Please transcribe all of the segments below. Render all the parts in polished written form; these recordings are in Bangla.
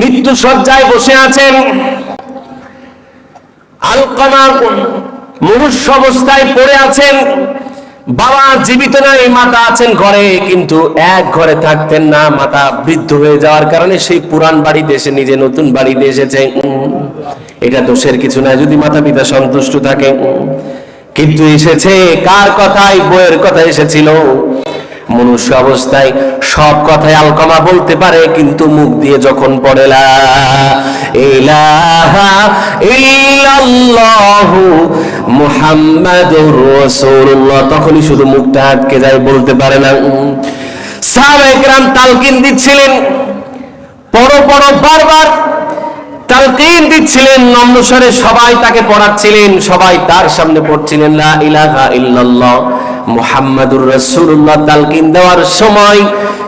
মৃত্যু শয্যায় বসে আছেন। আলকামা মুমূর্ষু অবস্থায় পড়ে আছেন। বাবা জীবিত নাই, মাতা আছেন ঘরে, কিন্তু এক ঘরে থাকতেন না। মাতা বৃদ্ধ হয়ে যাওয়ার কারণে সেই পুরান বাড়িতে এসে নিজে নতুন বাড়িতে এসেছে। এটা দোষের কিছু না যদি মাতা পিতা সন্তুষ্ট থাকে, কিন্তু এসেছে কার কথায়? বইয়ের কথা এসেছিল। মনুষ্য অবস্থায় সব কথাই আলকামা বলতে পারে, কিন্তু মুখ দিয়ে যখন পড়ে লা ইলাহা ইল্লাল্লাহু মুহাম্মাদুর রাসূলুল্লাহ, তখনই শুধু মুখটা আটকে যায়, বলতে পারে না। সাহাবায়ে কেরাম তালকিন দিচ্ছিলেন, বারবার তালকিন দিচ্ছিলেন, নম্রস্বরে সবাই তাকে পড়াচ্ছিলেন, সবাই তার সামনে পড়ছিলেন লা ইলাহা ইল্লাল্লাহ মুহাম্মাদুর রাসূলুল্লাহ তালকিন দেওয়ার সময়।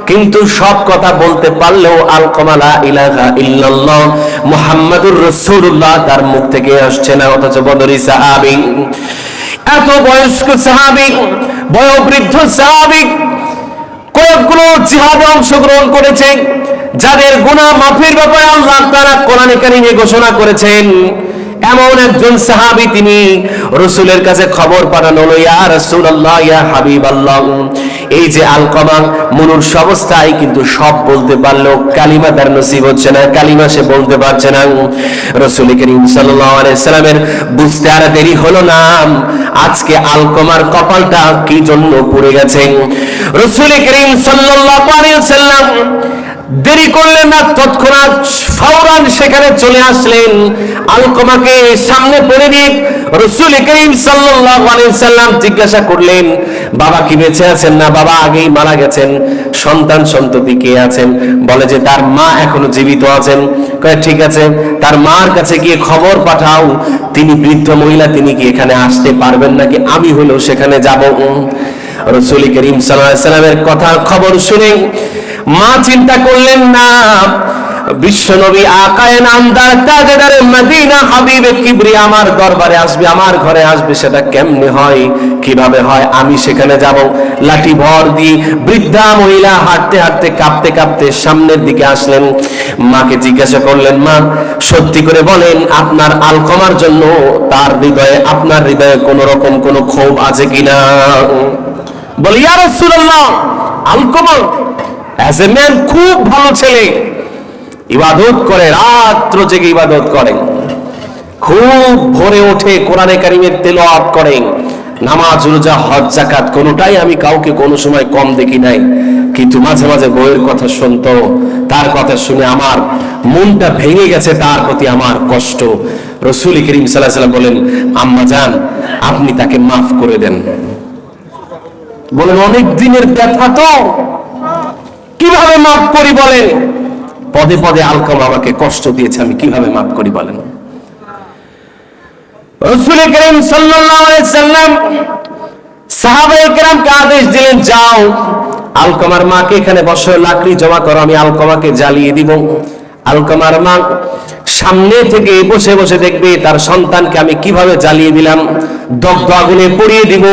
কিন্তু সব কথা বলতে পারলেও আলকামা লা ইলাহা ইল্লাল্লাহ মুহাম্মাদুর রাসূলুল্লাহ তার মুখ থেকে আসছে না। অথচ বদরি সাহাবী, এত বয়স্ক সাহাবী, বয়োবৃদ্ধ সাহাবী, কয়েকগুলো জিহাদে অংশগ্রহণ করেছে, যাদের গুনাহ মাফের ব্যাপারে আল্লাহ তাআলা কোরআনে কারীমে ঘোষণা করেছেন, এমন একজন সাহাবী তিনি রাসূলের কাছে খবর পাঠানো হলো, ইয়া রাসূলুল্লাহ, ইয়া হাবিবাল্লাহ, এই যে আলকামা মনুষ্য অবস্থায় কিন্তু সব বলতে পারলো, কালিমা তার নসিব হচ্ছে না, কালিমা সে বলতে পারছে না। রাসূল করিম সাল্লাল্লাহু আলাইহি সাল্লামের বুঝতে আর দেরি হলো না, আজকে আলকামার কপালটা কি জন্য পুড়ে গেছে। রাসূল করিম সাল্লাল্লাহু আলাইহি সাল্লাম দেরি করলেন না, তৎক্ষণাৎ ফওরান সেখানে চলে আসলেন। আলকামাকে সামনে পড়ে দিয়ে রাসূল করিম সাল্লাল্লাহু আলাইহি সাল্লাম জিজ্ঞাসা করলেন, বাবা কি বেঁচে আছেন? না, বাবা আগেই মারা গেছেন। সন্তান সন্ততি কে আছেন? বলে যে তার মা এখনো জীবিত আছেন। কয় ঠিক আছে, তার মার কাছে গিয়ে খবর পাঠাও, তিনি বৃদ্ধ মহিলা, তিনি কি এখানে আসতে পারবেন নাকি? আমি হলেও সেখানে যাব। রাসূল করিম সাল্লাল্লাহু আলাইহি সাল্লামের কথা খবর শুনে মা চিন্তা করলেন না, বিশ্বনবী আকায়ে নামদার তাজদারে মদিনা হাবিবে কিবরিয়া আমার দরবারে আসবে, আমার ঘরে আসবে, সেটা কেমনে হয়, কিভাবে হয়? আমি সেখানে যাব। লাঠি ভর দিয়ে বৃদ্ধা মহিলা হাঁটতে হাঁটতে কাঁপতে কাঁপতে সামনের দিকে আসলেন। মাকে জিজ্ঞাসা করলেন, মা সত্যি করে বলেন, আপনার আলকামার জন্য তার হৃদয়ে, আপনার হৃদয়ে কোন রকম কোন ক্ষোভ আছে কিনা? বলে, ইয়া রাসূলুল্লাহ, আলকামা অ্যাজ এ ম্যান খুব ভালো ছেলে, ইবাদত করে, রাত্র জেগে ইবাদত করে, খুব ভোরে ওঠে কোরআনে কারীমের তেলাওয়াত করে, নামাজ রোজা হজ যাকাত কোনোটাই আমি কাউকে কোনো সময় কম দেখি নাই। কিন্তু মাঝে মাঝে বউয়ের কথা শুনতো, তার কথা শুনে আমার মনটা ভেঙে গেছে, তার প্রতি আমার কষ্ট। রাসূল করিম সাল্লাল্লাহু আলাইহি সাল্লাম বলেন, আম্মা জান আপনি তাকে মাফ করে দেন। বলেন, অনেক দিনের ব্যথা তো, কিভাবে মাফ করি বলেন? পদে পদে আলকামা আমাকে কষ্ট দিয়েছে, আমি কিভাবে মাফ করি বলেন? রাসূল করিম সাল্লাল্লাহু আলাইহি সাল্লাম সাহাবায়ে কেরামকে আদেশ দিলেন, যাও আলকামার মাকে এখানে বসো, লাকড়ি জমা করো, আমি আলকামাকে জ্বালিয়ে দিব। আলকামার মা সামনে থেকে বসে বসে দেখবে তার সন্তানকে আমি কিভাবে জ্বালিয়ে দিলাম, দগ্ধ আগুনে পুড়িয়ে দিব।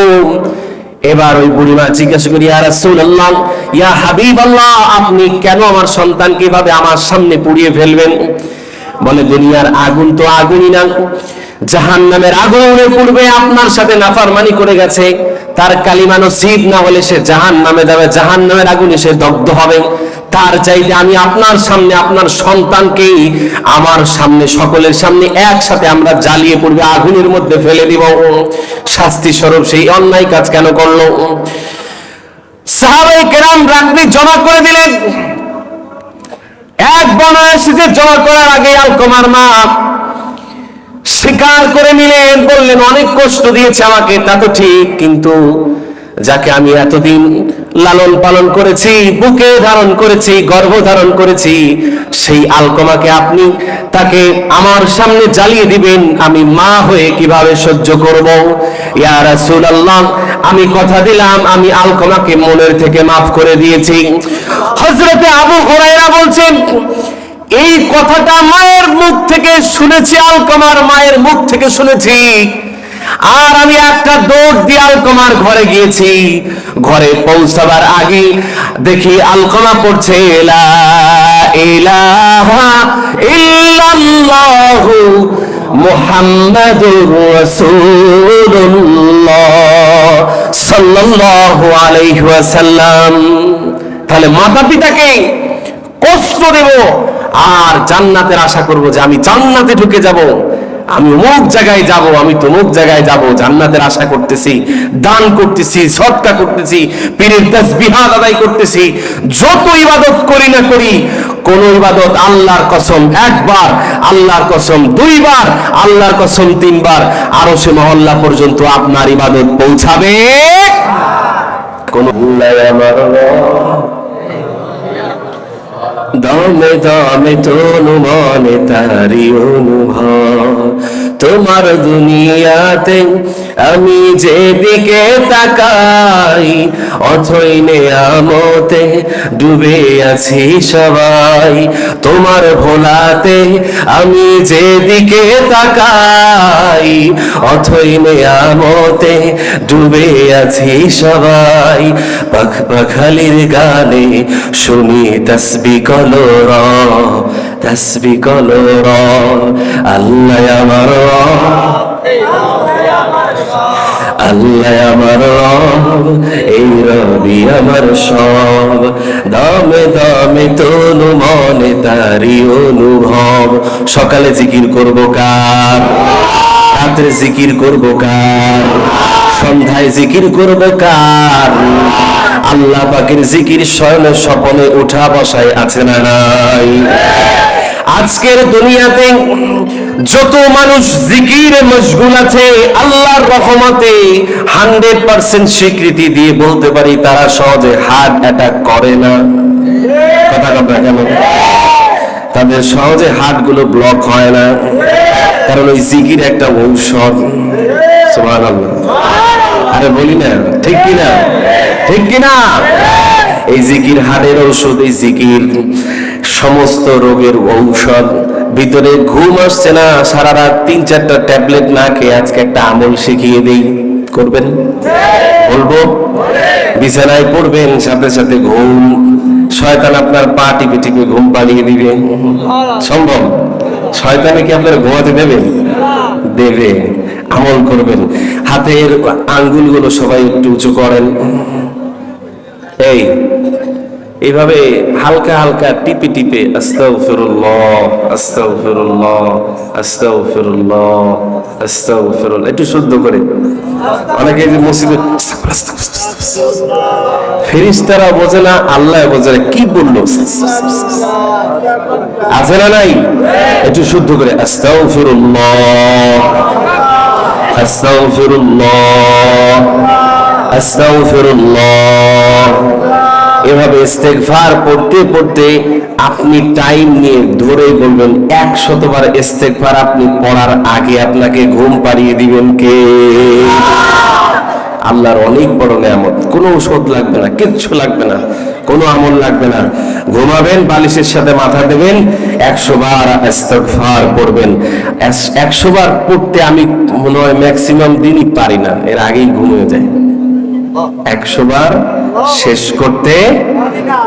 এবার ওই বুড়িমা জিজ্ঞাসা করি, ইয়া রাসূলুল্লাহ, ইয়া হাবিবাল্লাহ, আপনি কেন আমার সন্তানকে এভাবে আমার সামনে পুড়িয়ে ফেলবেন? বলে, দুনিয়ার আগুন তো আগুনই না, জাহান্নামের আগুনে পুড়বে। আপনার সাথে নাফরমানি করে গেছে, তার কালিমা নসিব না হলে সে জাহান্নামে যাবে, জাহান্নামের আগুনে সে দগ্ধ হবে। তার চাইতে আমি আপনার সামনে আপনার সন্তানকে আমার সামনে, সকলের সামনে একসাথে আমরা জ্বালিয়ে পড়বে, আগুনের মধ্যে ফেলে দিব, শাস্তি স্বরূপ সেই অন্যায় কাজ কেন করলো? সাহাবায়ে কেরাম রাত্রি জমা করে দিলেন। এক বনয়াসীকে জমা করার আগে আলকামার মা স্বীকার করে নিলেন, বললেন, অনেক কষ্ট দিয়েছে আমাকে, তা তো ঠিক, কিন্তু যাকে আমি এতদিন লালন পালন করেছি, বুকে ধারণ করেছি, গর্ভ ধারণ করেছি, সেই আলকামাকে আপনি তাকে আমার সামনে জ্বালিয়ে দিবেন, আমি মা হয়ে কিভাবে সহ্য করব? ইয়া রাসূলুল্লাহ, আমি কথা দিলাম আমি আলকামাকে মনের থেকে মাফ করে দিয়েছি। হযরতে আবু হুরায়রা বলছেন, এই কথাটা মায়ের মুখ থেকে শুনেছি, আলকামার মায়ের মুখ থেকে শুনেছি, আর আমি একটা দৌড় দিয়ে আলকামার ঘরে গিয়েছি। ঘরে পৌঁছাবার আগে দেখি আলকামা পড়ছে, লা ইলাহা মুহাম্মাদুর রাসূলুল্লাহ সাল্লাল্লাহু আলাইহি ওয়াসাল্লাম। তাহলে মাতা পিতাকে কষ্ট দেব আর জান্নাতের আশা করব যে আমি জান্নাতে ঢুকে যাব, আমি অমুক জায়গায় যাব, আমি তমুক জায়গায় যাব, জান্নাতের আশা করতেছি, দান করতেছি, সদকা করতেছি, পীরের তাসবিহাত আদায় করতেছি, যত ইবাদত করি না করি, কোন ইবাদত আল্লাহর কসম একবার, আল্লাহর কসম দুইবার, আল্লাহর কসম তিনবার, আরশে মহল্লা পর্যন্ত আপনার ইবাদত পৌঁছাবে কোন দমে দমে তনু মনে তারি অনুভব। তোমার দুনিয়াতে আমি যেদিকে তাকাই, অথই নেয়ামতে ডুবে আছি সবাই। তোমার ভোলাতে আমি যেদিকে তাকাই, অথই নেয়ামতে ডুবে আছি সবাই। পাখ পাখালির গানে শুনি তাসবিহ কলর, তাসবিহ কলর। আল্লাহ আমার আল্লাহ আমার রব, এই রবি আমার সব। দমে দমে তনু মনে তারি অনুভব। সকালে জিকির করব কার, রাত্রে জিকির করব কার, সন্ধ্যায় জিকির করব কার? আল্লাহ পাকের জিকির শয়নে স্বপনে উঠা বসায় আছে না নাই? আজকের দুনিয়াতে যত মানুষ জিকিরে মশগুল আছে, আল্লাহর রহমতে 100% স্বীকৃতি দিয়ে বলতে পারি তারা সহজে হার্ট অ্যাটাক করে না। কথা কথা কেন? তাদের সহজে হার্ট গুলো ব্লক হয় না, কারণ ওই জিকির একটা ঔষধ। সুবহানাল্লাহ। আরে বলি না, ঠিক কিনা? ঠিক কিনা? এই জিকির হাড়ের ঔষধ, এই জিকির সমস্ত রোগের ঔষধ। ভিতরে ঘুম আসছে না, সারা রাত 3-4টা ট্যাবলেট না খেয়ে আজকে একটা আমল শিখিয়ে দেই, করবেন? বলবো? বিছানায় পড়বেন, সাথে সাথে ঘুম, শয়তান আপনার পা টিপে টিপে ঘুম পাড়িয়ে দিবে। সম্ভব? শয়তানে কি আপনার ঘুমাতে দেবে? দেবে। আমল করবেন, হাতের আঙ্গুলগুলো সবাই একটু উঁচু করেন, এইভাবে হালকা হালকা টিপে টিপে আস্তাগফিরুল্লাহ আস্তাগফিরুল্লাহ আস্তাগফিরুল্লাহ আস্তাগফিরুল্লাহ, একটু শুদ্ধ করে। অনেকে যে মসজিদে ফেরেশতারা বোঝে না, আল্লাহ বোঝে না কি বললো, আছে না নাই? একটু শুদ্ধ করে আস্তাগফিরুল্লাহ আস্তাগফিরুল্লাহ আস্তাগফিরুল্লাহ। এভাবে ইস্তেগফার পড়তে পড়তে আপনি টাইম নিয়ে ধরে বলবেন 100 বার ইস্তেগফার আপনি পড়ার আগে আপনাকে ঘুম পাড়িয়ে দিবেন কে? আল্লাহর অনেক বড় নিয়ামত। কোনো ওষুধ লাগবে না, কিচ্ছু লাগবে না, কোনো আমল লাগবে না। ঘুমাবেন, বালিশের সাথে মাথা দেবেন, 100 বার ইস্তেগফার পড়বেন। 100 বার পড়তে আমি মনে হয় ম্যাক্সিমাম দিনই পারি না, এর আগেই ঘুমিয়ে যায়। 100 বার শেষ করতে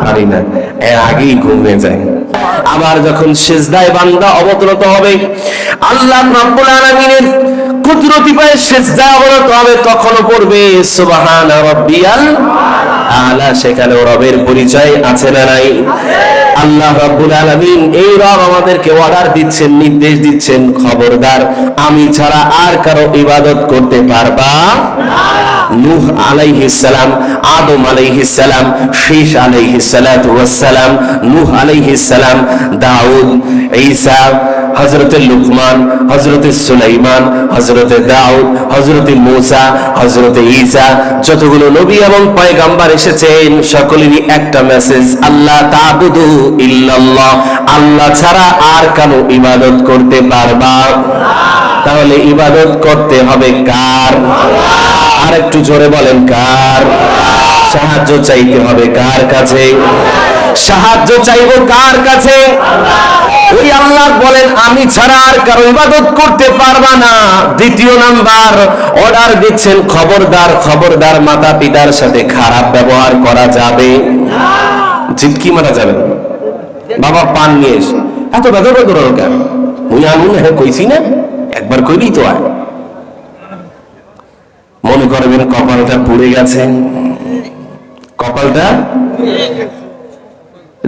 পারি না, এর আগেই ঘুমিয়ে যায়। আবার যখন সিজদায় বান্দা অবতরত হবে, আল্লাহ রাব্বুল আলামিনের কুদরতি পায়ে সিজদায় অবনত হবে, তখনও পড়বে সুবহানা রাব্বিয়াল আলা। সেখানেও রবের পরিচয় আছে না নাই? আল্লাহ রাব্বুল আলামিন, এই রব আমাদেরকে অর্ডার দিচ্ছেন, নির্দেশ দিচ্ছেন, খবরদার আমি ছাড়া আর কারো ইবাদত করতে পারবা না। নূহ আলাইহিস সালাম, আদম আলাইহিস সালাম, শীশ আলাইহিস সালাতু ওয়াস সালাম, নূহ আলাইহিস সালাম, দাউদ, ঈসা, হযরতে লুকমান, হযরতে সুলাইমান, হযরতে দাউদ, হযরতে মূসা, হযরতে ঈসা, যতগুলো নবী এবং পয়গম্বর এসেছেন সকলেরই একটা মেসেজ, আল্লাহ তা'বুদু ইল্লাল্লাহ, আল্লাহ ছাড়া আর কারো ইবাদত করতে পারবা না। তাহলে ইবাদত করতে হবে কার? আর একটু জোরে বলেন কার? সাহায্য চাইতে হবে কার কাছে? সাহায্য চাইবো কার কাছে? ওই আল্লাহ বলেন আমি ছাড়া আর কারো ইবাদত করতে পারবা না। দ্বিতীয় নাম্বার অর্ডার দিচ্ছেন, খবরদার খবরদার মাতা পিতার সাথে খারাপ ব্যবহার করা যাবে না। ঝিটকি মারা যাবে না। বাবা পান নিয়ে এসে এত বেদর বেদর কেন? মুই আনুন হ্যাঁ কইছি না, একবার একবার কইলেই তো হয়। মনে করবেন কপালটা পুড়ে গেছে, কপালটা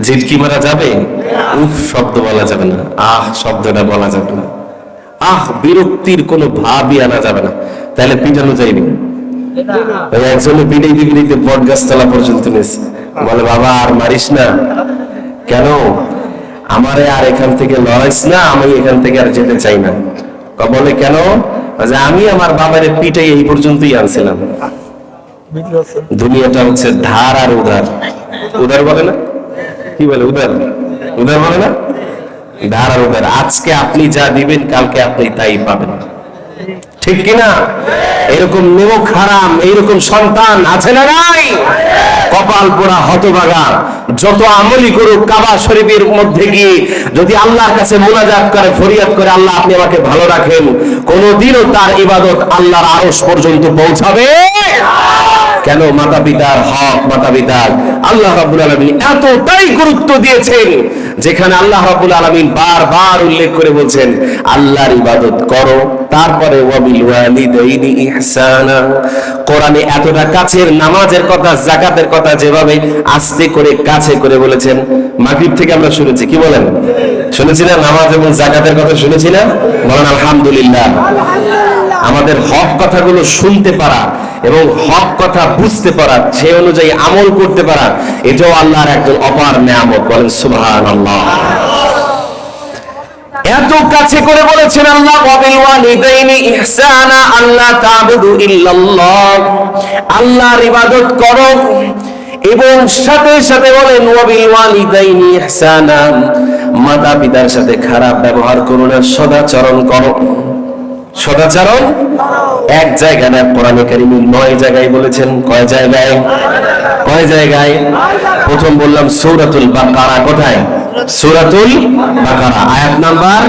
ঝিটকি মারা যাবে, উফ শব্দ বলা যাবে না, আহ শব্দটা বলা যাবে না, আহ বিরক্তির কোনো ভাবই আনা যাবে না, তাহলে পিটানো যাইবে। একজনে পিটাই দিতে বট গাছ তলা পর্যন্ত নিয়েছে, বলে বাবা আর মারিস না, কেন আমারে আর এখান থেকে লড়াইস না, আমি এখান থেকে আর যেতে চাই না। বলে কেন? আমি আমার বাবারে পিটাই এই পর্যন্তই আনছিলাম। দুনিয়াটা হচ্ছে ধার আর উধার, উধার বলে না, কি বলে উধার, উধার বলে না, ধার আর উধার। আজকে আপনি যা দিবেন কালকে আপনি তাই পাবেন, ঠিক কিনা? এরকম নেমক হারাম এইরকম সন্তান আছে না নাই? কপাল পোড়া হতভাগা, যত আমলি করুক কাবা শরীফের মধ্যে গিয়ে যদি আল্লাহর কাছে মুনাজাত করে, ফরিয়াদ করে, আল্লাহ আপনি আমাকে ভালো রাখেন, কোনদিনও তার ইবাদত আল্লাহর আরশ পর্যন্ত পৌঁছাবে কেন? মাতা পিতার হক, মাতা পিতার আল্লাহ রাব্বুল আলামিন এতটাই গুরুত্ব দিয়েছেন, যেখানে আল্লাহ রাব্বুল আলামিন বারবার উল্লেখ করে বলছেন আল্লাহর ইবাদত করো, তারপরে ওয়াবিল ওয়ালিদাইনি ইহসানা। কোরআনে এতটা কাছের নামাজের কথা, যাকাতের কথা যেভাবে আস্তে করে কাছে করে বলেছেন, মাগরিব থেকে আমরা শুনেছি, কি বলেন? শুনেছি না? নামাজ এবং যাকাতের কথা শুনেছি না? বলেন আলহামদুলিল্লাহ। আমাদের হক কথাগুলো শুনতে পারা এবং হক কথা বুঝতে পারা, সেই অনুযায়ী আমল করতে পারা, এটাও আল্লাহর একজন অপার নেয়ামত। বলেন সুবহানাল্লাহ। এত কাছে করে বলেছেন আল্লাহ, ওয়াবিল ওয়ালিদাইনি ইহসানা, আল্লাহ তা'বুদু ইল্লাল্লাহ, আল্লাহর ইবাদত করো, এবং সাথে সাথে বলেন ওয়াবিল ওয়ালিদাইনি ইহসানা, মাতা পিতার সাথে খারাপ ব্যবহার করো না, সদাচরণ করো। সদাচরণ এক জায়গায় না, কোরআনে কারীমে 9 জায়গায় বলেছেন। কয় জায়গায়? কয় জায়গায়? প্রথম বললাম সূরাতুল বাকারা। কোথায়? সূরাতুল বাকারা আয়াত নাম্বার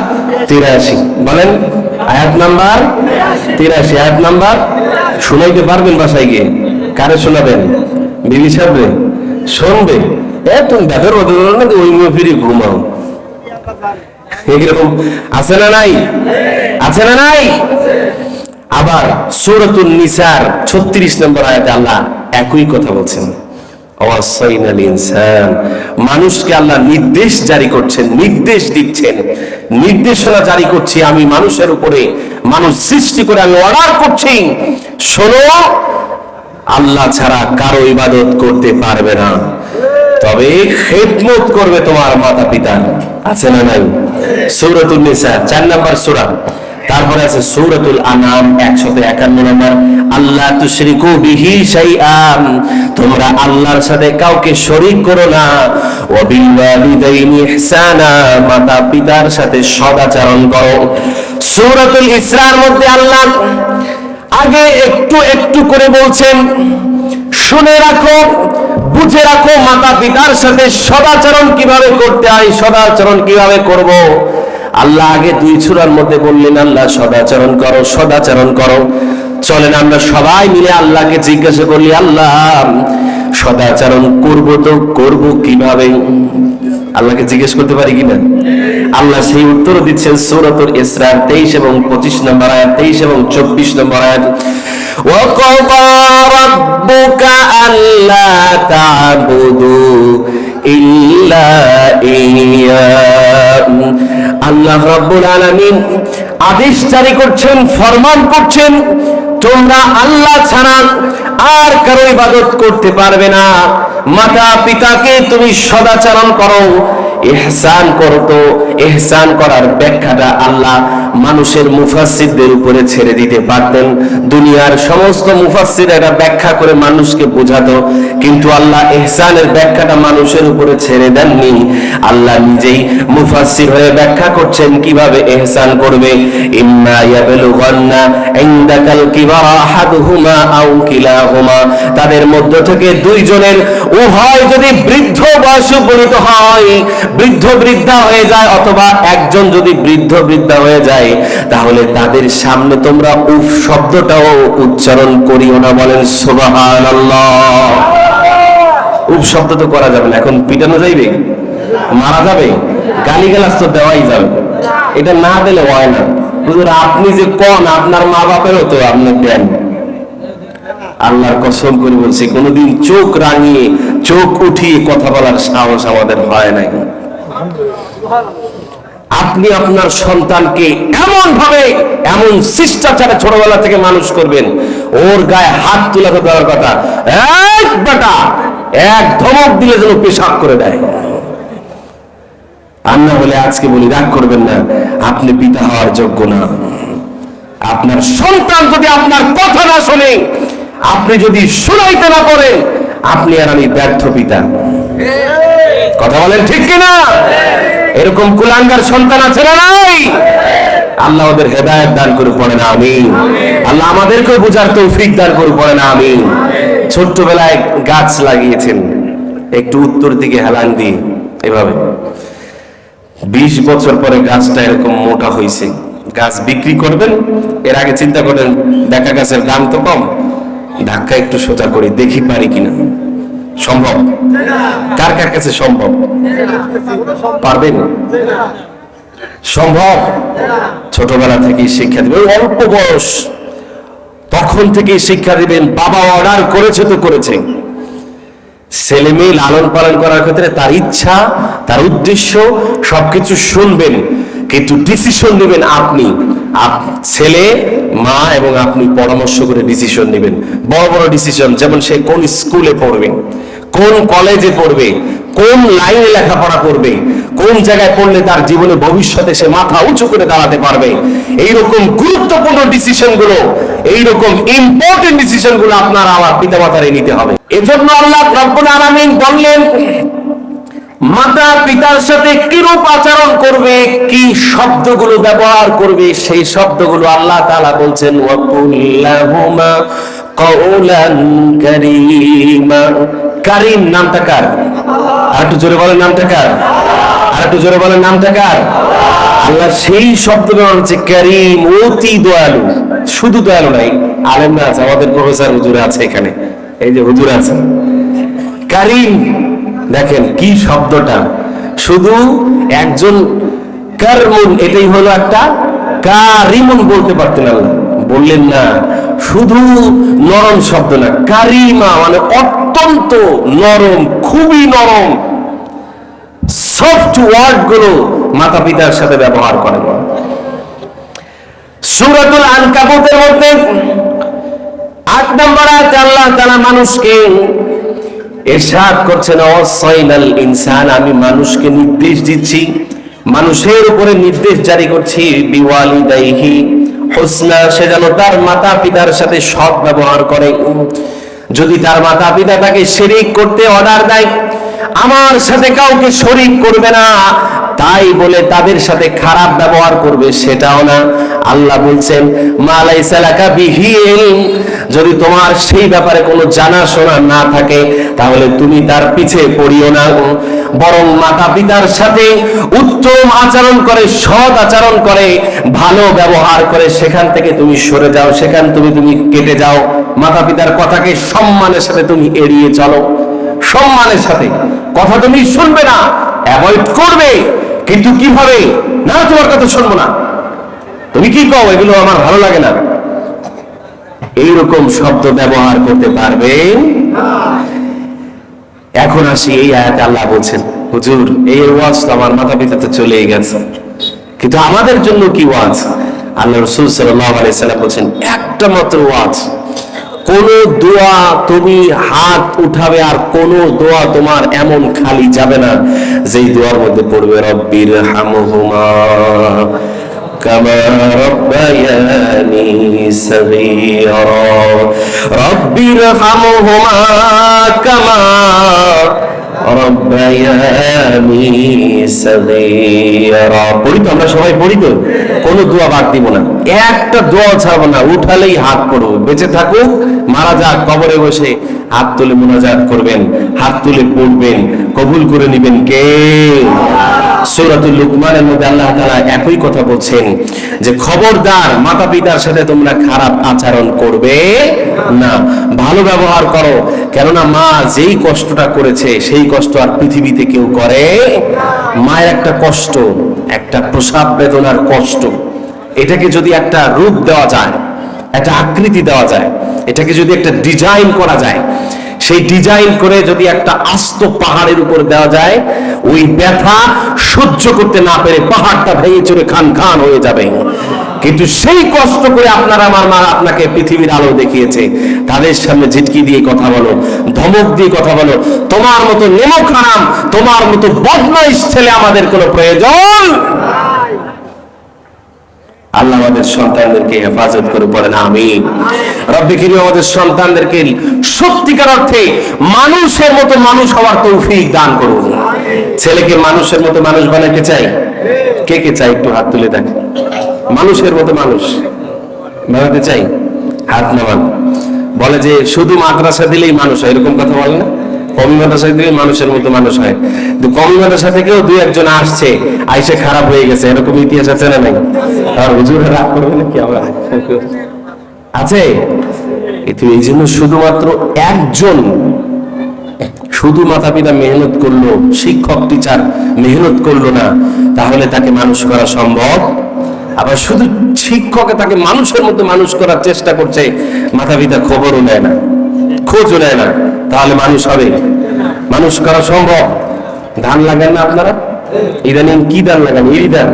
83। বলেন আয়াত নাম্বার 83। আয়াত নাম্বার শুনাইতে পারবেন বাসায় গিয়ে? কারে শোনাবেন? বিবি সাহেব শুনবে? তুমি দেখো নাকি ওই ফিরে ঘুমাও, এরকম আছে না নাই? আছে না নাই? আবার সূরাতুন নিসার 36 নম্বর আয়াতে আল্লাহ একই কথা বলছেন, ওয়াসাইনাল ইনসান, মানুষকে আল্লাহ নির্দেশ জারি করছেন, নির্দেশ দিচ্ছেন, নির্দেশনা জারি করছি আমি মানুষের উপরে, মানুষ সৃষ্টি করে আমি অর্ডার করছি, শোনো আল্লাহ ছাড়া কারো ইবাদত করতে পারবে না, তবে খেদমত করবে তোমার মাতা পিতার। আছে না নাই? সূরাতুন নিসা 4 নম্বর সূরা। তারপরে আছে সূরাতুল আনাম 151 নম্বর, আল্লাহ তুশরিকু বিহি শাইআন, তোমরা আল্লাহর সাথে কাউকে শরীক করো না, ওয়া বিল ওয়ালিদাইনি ইহসানা, মাতা পিতার সাথে সদাচরণ করো। সূরাতুল ইসরার মধ্যে আল্লাহ আগে একটু একটু করে বলছেন, শুনে রাখো, বুঝে রাখো মাতা পিতার সাথে সদাচরণ কিভাবে করতে হয়, সদাচরণ কিভাবে করব। আল্লাহ আগে 2 সূরার মধ্যে বললেন আল্লাহ সদাচরণ করো, সদাচরণ করো। চলেন আমরা সবাই মিলে আল্লাহকে জিজ্ঞাসা করি, আল্লাহ সদাচরণ করব তো করব কিভাবে? আল্লাহকে জিজ্ঞেস করতে পারি কিনা? আল্লাহ সেই উত্তর দিচ্ছেন সূরাতুল ইসরার 23 এবং 25 নম্বর আয়াত, 23 এবং 24 নম্বর আয়াত। وَقَضَى رَبُّكَ أَلَّا تَعْبُدُوا إِلَّا إِيَّاهُ, আল্লাহ রাব্বুল আলামিন আদেশ জারি করছেন, ফরমান করছেন, তোমরা আল্লাহ ছাড়া আর কারো ইবাদত করতে পারবে না। মাতা পিতাকে তুমি সদাচরণ করো, ইহসান করো। তো ইহসান করার ব্যাখ্যাটা আল্লাহ মানুষের মুফাসসিরদের উপরে ছেড়ে দিতে পারতেন, দুনিয়ার সমস্ত মুফাসসির এটা ব্যাখ্যা করে মানুষকে বোঝাতো, কিন্তু আল্লাহ ইহসানের ব্যাখ্যাটা মানুষের উপরে ছেড়ে দেননি। আল্লাহ নিজেই মুফাসসির হয়ে ব্যাখ্যা করছেন কিভাবে ইহসান করবে। ইম্মা ইয়াবলুগান্না ইনদাকাল কিবারা আহাদুহুমা আও কিলাহুমা, তাদের মধ্য থেকে 2 জনের উভয় যদি বৃদ্ধ বয়সে উপনীত হয়, বৃদ্ধ বৃদ্ধা হয়ে যায়, অথবা একজন যদি বৃদ্ধ বৃদ্ধা হয়ে যায়, তাহলে তাদের সামনে তোমরা উফ শব্দটাও উচ্চারণ করিও না। বলেন সুবহানাল্লাহ। উফ শব্দ তো করা যাবে না, এখন পিটানো যাইবে, মারা যাবে, গালিগালাজ তো দেওয়াই যাবে, এটা না দিলে হয় না। হুজুর আপনি যে কোন আপনার মা বাপেরও তো আপনি দেন। আল্লাহর কসম করে বলছি, কোনোদিন চোখ রাঙিয়ে চোখ উঠিয়ে কথা বলার সাহস আমাদের হয় নাই। আপনি আপনার সন্তানকে এমন ভাবে, এমন শিষ্টাচারে ছোটবেলা থেকে মানুষ করবেন, ওর গায়ে হাত তুলে দেওয়ার কথা, এক বেটা এক ধমক দিলে যেন পেশাব করে দেয়। আর না হলে আজকে বলি, রাগ করবেন না, আপনি পিতা হওয়ার যোগ্য না। আপনার সন্তান যদি আপনার কথা না শোনে, আপনি যদি শুনাইতে না পারেন, আপনি আর আমি ব্যর্থ পিতা। কথা বলেন ঠিক কিনা? এরকম কুলাঙ্গার সন্তান আছে না নাই? আল্লাহ ওদের হেদায়েত দান করে, পড়ে না আমিন। আল্লাহ আমাদেরকে বোঝার তৌফিক দান করে, পড়ে না আমিন। ছোট্টবেলায় গাছ লাগিয়েছেন, একটু উত্তর দিকে হেলান দিয়ে এভাবে, 20 বছর পরে গাছটা এরকম মোটা হয়েছে, গাছ বিক্রি করবেন, এর আগে চিন্তা করেন দেখা গাছের দাম তো কম, ধাক্কা একটু সোজা করি দেখি পারি কিনা। সম্ভব? কার কার কাছে সম্ভব? পারবেন? সম্ভব? ছোটবেলা থেকে শিক্ষা দিবেন, অল্প বয়স তখন থেকে শিক্ষা দিবেন। বাবা অর্ডার করেছে তো করেছে। ছেলে মেয়ে লালন পালন করার ক্ষেত্রে তার ইচ্ছা, তার উদ্দেশ্য সবকিছু শুনবেন, কিন্তু ডিসিশন নেবেন আপনি। ছেলে, মা এবং আপনি পরামর্শ করে ডিসিশন নেবেন। বড় বড় ডিসিশন, যেমন সে কোন স্কুলে পড়বে, কোন কলেজে পড়বে, কোন লাইনে লেখাপড়া করবে, কোন জায়গায় পড়লে তার জীবনে ভবিষ্যতে সে মাথা উঁচু করে দাঁড়াতে পারবে, এইরকম গুরুত্বপূর্ণ ডিসিশন গুলো, এইরকম ইম্পর্টেন্ট ডিসিশন গুলো আপনার আমার পিতামাতারই নিতে হবে। এজন্য আল্লাহ রব্বুল আলামিন বললেন, মাতা পিতার সাথে কিরূপ আচরণ করবে, কি শব্দগুলো ব্যবহার করবে, সেই শব্দগুলো আল্লাহ তাআলা বলছেন, ওয়াকুল লাহুমা কাওলান কারীমা। কারীম নামটা কার? আর একটু জোরে বলেন নামটা কার? আর একটু জোরে বলেন নামটা কার? আল্লাহ সেই শব্দ ব্যবহার হচ্ছে কারীম, অতি দয়ালু। শুধু দয়ালু নাই, আলেমরা আছে, আমাদের প্রফেসর হুজুর আছে এখানে, এই যে হুজুর আছে, কারীম। দেখেন কি শব্দটা, শুধু একজন কারমুন, এটাই হলো একটা কারিমুন বলতে পারতেন আল্লাহ, বললেন না। শুধু নরম শব্দ না, কারিমা মানে অত্যন্ত নরম, খুবই নরম, সফট ওয়ার্ড গুলো মাতা পিতার সাথে ব্যবহার করেন। সূরাতুল আনকাবুতের মধ্যে 8 নম্বর আয়াতে আল্লাহ তাআলা মানুষকে ইরশাদ করছেন, ওয়াসাইনাল ইনসান, আমি মানুষকে নির্দেশ দিচ্ছি, মানুষের উপরে নির্দেশ জারি করছি, বিওয়ালিদাইহি হুসনা, সে যেন তার মাতা পিতার সাথে সৎ ব্যবহার করে। যদি তার মাতা পিতা তাকে শিরিক করতে অর্ডার দেয়, আমার সাথে কাউকে শরীক করবে না তাই বলে তাদের সাথে খারাপ ব্যবহার করবে, সেটাও না। আল্লাহ বলছেন, মা লাইসা লাকা বিহি ইলম, যদি তোমার সেই ব্যাপারে কোনো জানাশোনা না থাকে তাহলে তুমি তার পিছে পড়িও না, বরং মাতা পিতার সাথে উত্তম আচরণ করে, সৎ আচরণ করে, ভালো ব্যবহার করে সেখান থেকে তুমি সরে যাও, সেখান তুমি কেটে যাও। মাতা পিতার কথাকে সম্মানের সাথে তুমি এড়িয়ে চলো, সম্মানের সাথে কথা তুমি শুনবে না, অ্যাভয়েড করবে। কিন্তু কিভাবে? না, তোমার কথা শুনবো না, তুমি কি কও, এগুলো আমার ভালো লাগে না, এইরকম শব্দ ব্যবহার করতে পারবে। এখন আসি এই আয়াতে আল্লাহ বলছেন, হুজুর এই ওয়াজ তো আমার মাতা পিতা তো চলেই গেছে, কিন্তু আমাদের জন্য কি ওয়াজ? আল্লাহ রাসূল সাল্লাল্লাহু আলাইহি সাল্লাম বলছেন, একটা মাত্র ওয়াজ, কোন দোয়া তুমি হাত উঠাবে আর কোন দোয়া তোমার এমন খালি যাবে না যেই দোয়ার মধ্যে পড়বে রব্বির হামহুমা কামা রাব্বায়ানি সগীরা, রব্বির হামহুমা কামা রাব্বায়ানি সগীরা। পড়ি তো, আমরা সবাই পড়ি তো, কোনো দোয়া বাদ দিব না, একটা দোয়া ছাড়বো না, উঠালেই হাত পড়ব, বেঁচে থাকুক মারা যাক, কবরে বসে হাত তুলে মুনাজাত করবেন, হাত তুলে পড়বেন, কবুল করে নেবেন কে? সূরাতুল লুকমানের মধ্যে আল্লাহ তাআলা একই কথা বলছেন যে খবরদার মাতা পিতার সাথে তোমরা খারাপ আচরণ করবে না, ভালো ব্যবহার করো, কেননা মা যেই কষ্টটা করেছে সেই কষ্ট আর পৃথিবীতে কেউ করে। মায়ের একটা কষ্ট, একটা প্রসব বেদনার কষ্ট, এটাকে যদি একটা রূপ দেওয়া যায়, একটা আকৃতি দেওয়া যায়, এটাকে যদি একটা ডিজাইন করা যায়, সেই ডিজাইন করে যদি একটা আস্ত পাহাড়ের উপর দেওয়া যায়, ওই ব্যথা সহ্য করতে না পেরে পাহাড়টা ভেঙে চুরে খান খান হয়ে যাবে। কিন্তু সেই কষ্ট করে আপনার আমার মা আপনাকে পৃথিবীর আলো দেখিয়েছে, তাদের সামনে ঝিটকি দিয়ে কথা বলো, ধমক দিয়ে কথা বলো, তোমার মতো নেমক হারাম, তোমার মতো বদমাইশ ছেলে আমাদের কোনো প্রয়োজন। আল্লাহ আমাদের সন্তানদেরকে হেফাজত করে বলেন আমিন। রব্বি কারীম আমাদের সন্তানদেরকে সত্যিকার অর্থে মানুষের মতো মানুষ হওয়ার তৌফিক দান করুন। ছেলেকে মানুষের মতো মানুষ বানাইতে চাই, কে কে চাই একটু হাত তুলে দেখেন। মানুষের মতো মানুষ বানাতে চাই, হাত নামান। বলে যে শুধু মাদ্রাসা দিলেই মানুষ হয়, এরকম কথা বলে না? কমি মাদ্রাসা দিলেই মানুষের মতো মানুষ হয়। কিন্তু কমি মাদ্রাসা থেকেও দুই একজন আসছে, আইসে খারাপ হয়ে গেছে, এরকম ইতিহাস আছে না নাই? আর হুজুর রাগ করবে নাকি? আমরা আছে। এই জন্য শুধুমাত্র একজন শুধু মাতা পিতা মেহনত করলো, শিক্ষক টিচার মেহনত করলো না, তাহলে তাকে মানুষ করা সম্ভব। আবার শুধু শিক্ষকে তাকে মানুষের মতো মানুষ করার চেষ্টা করছে, মাতা পিতা খবরও নেয় না, খোঁজও নেয় না, তাহলে মানুষ হবে? মানুষ করা সম্ভব? ধান লাগান না আপনারা? ইদানিং কি ধান লাগান? ইরি ধান।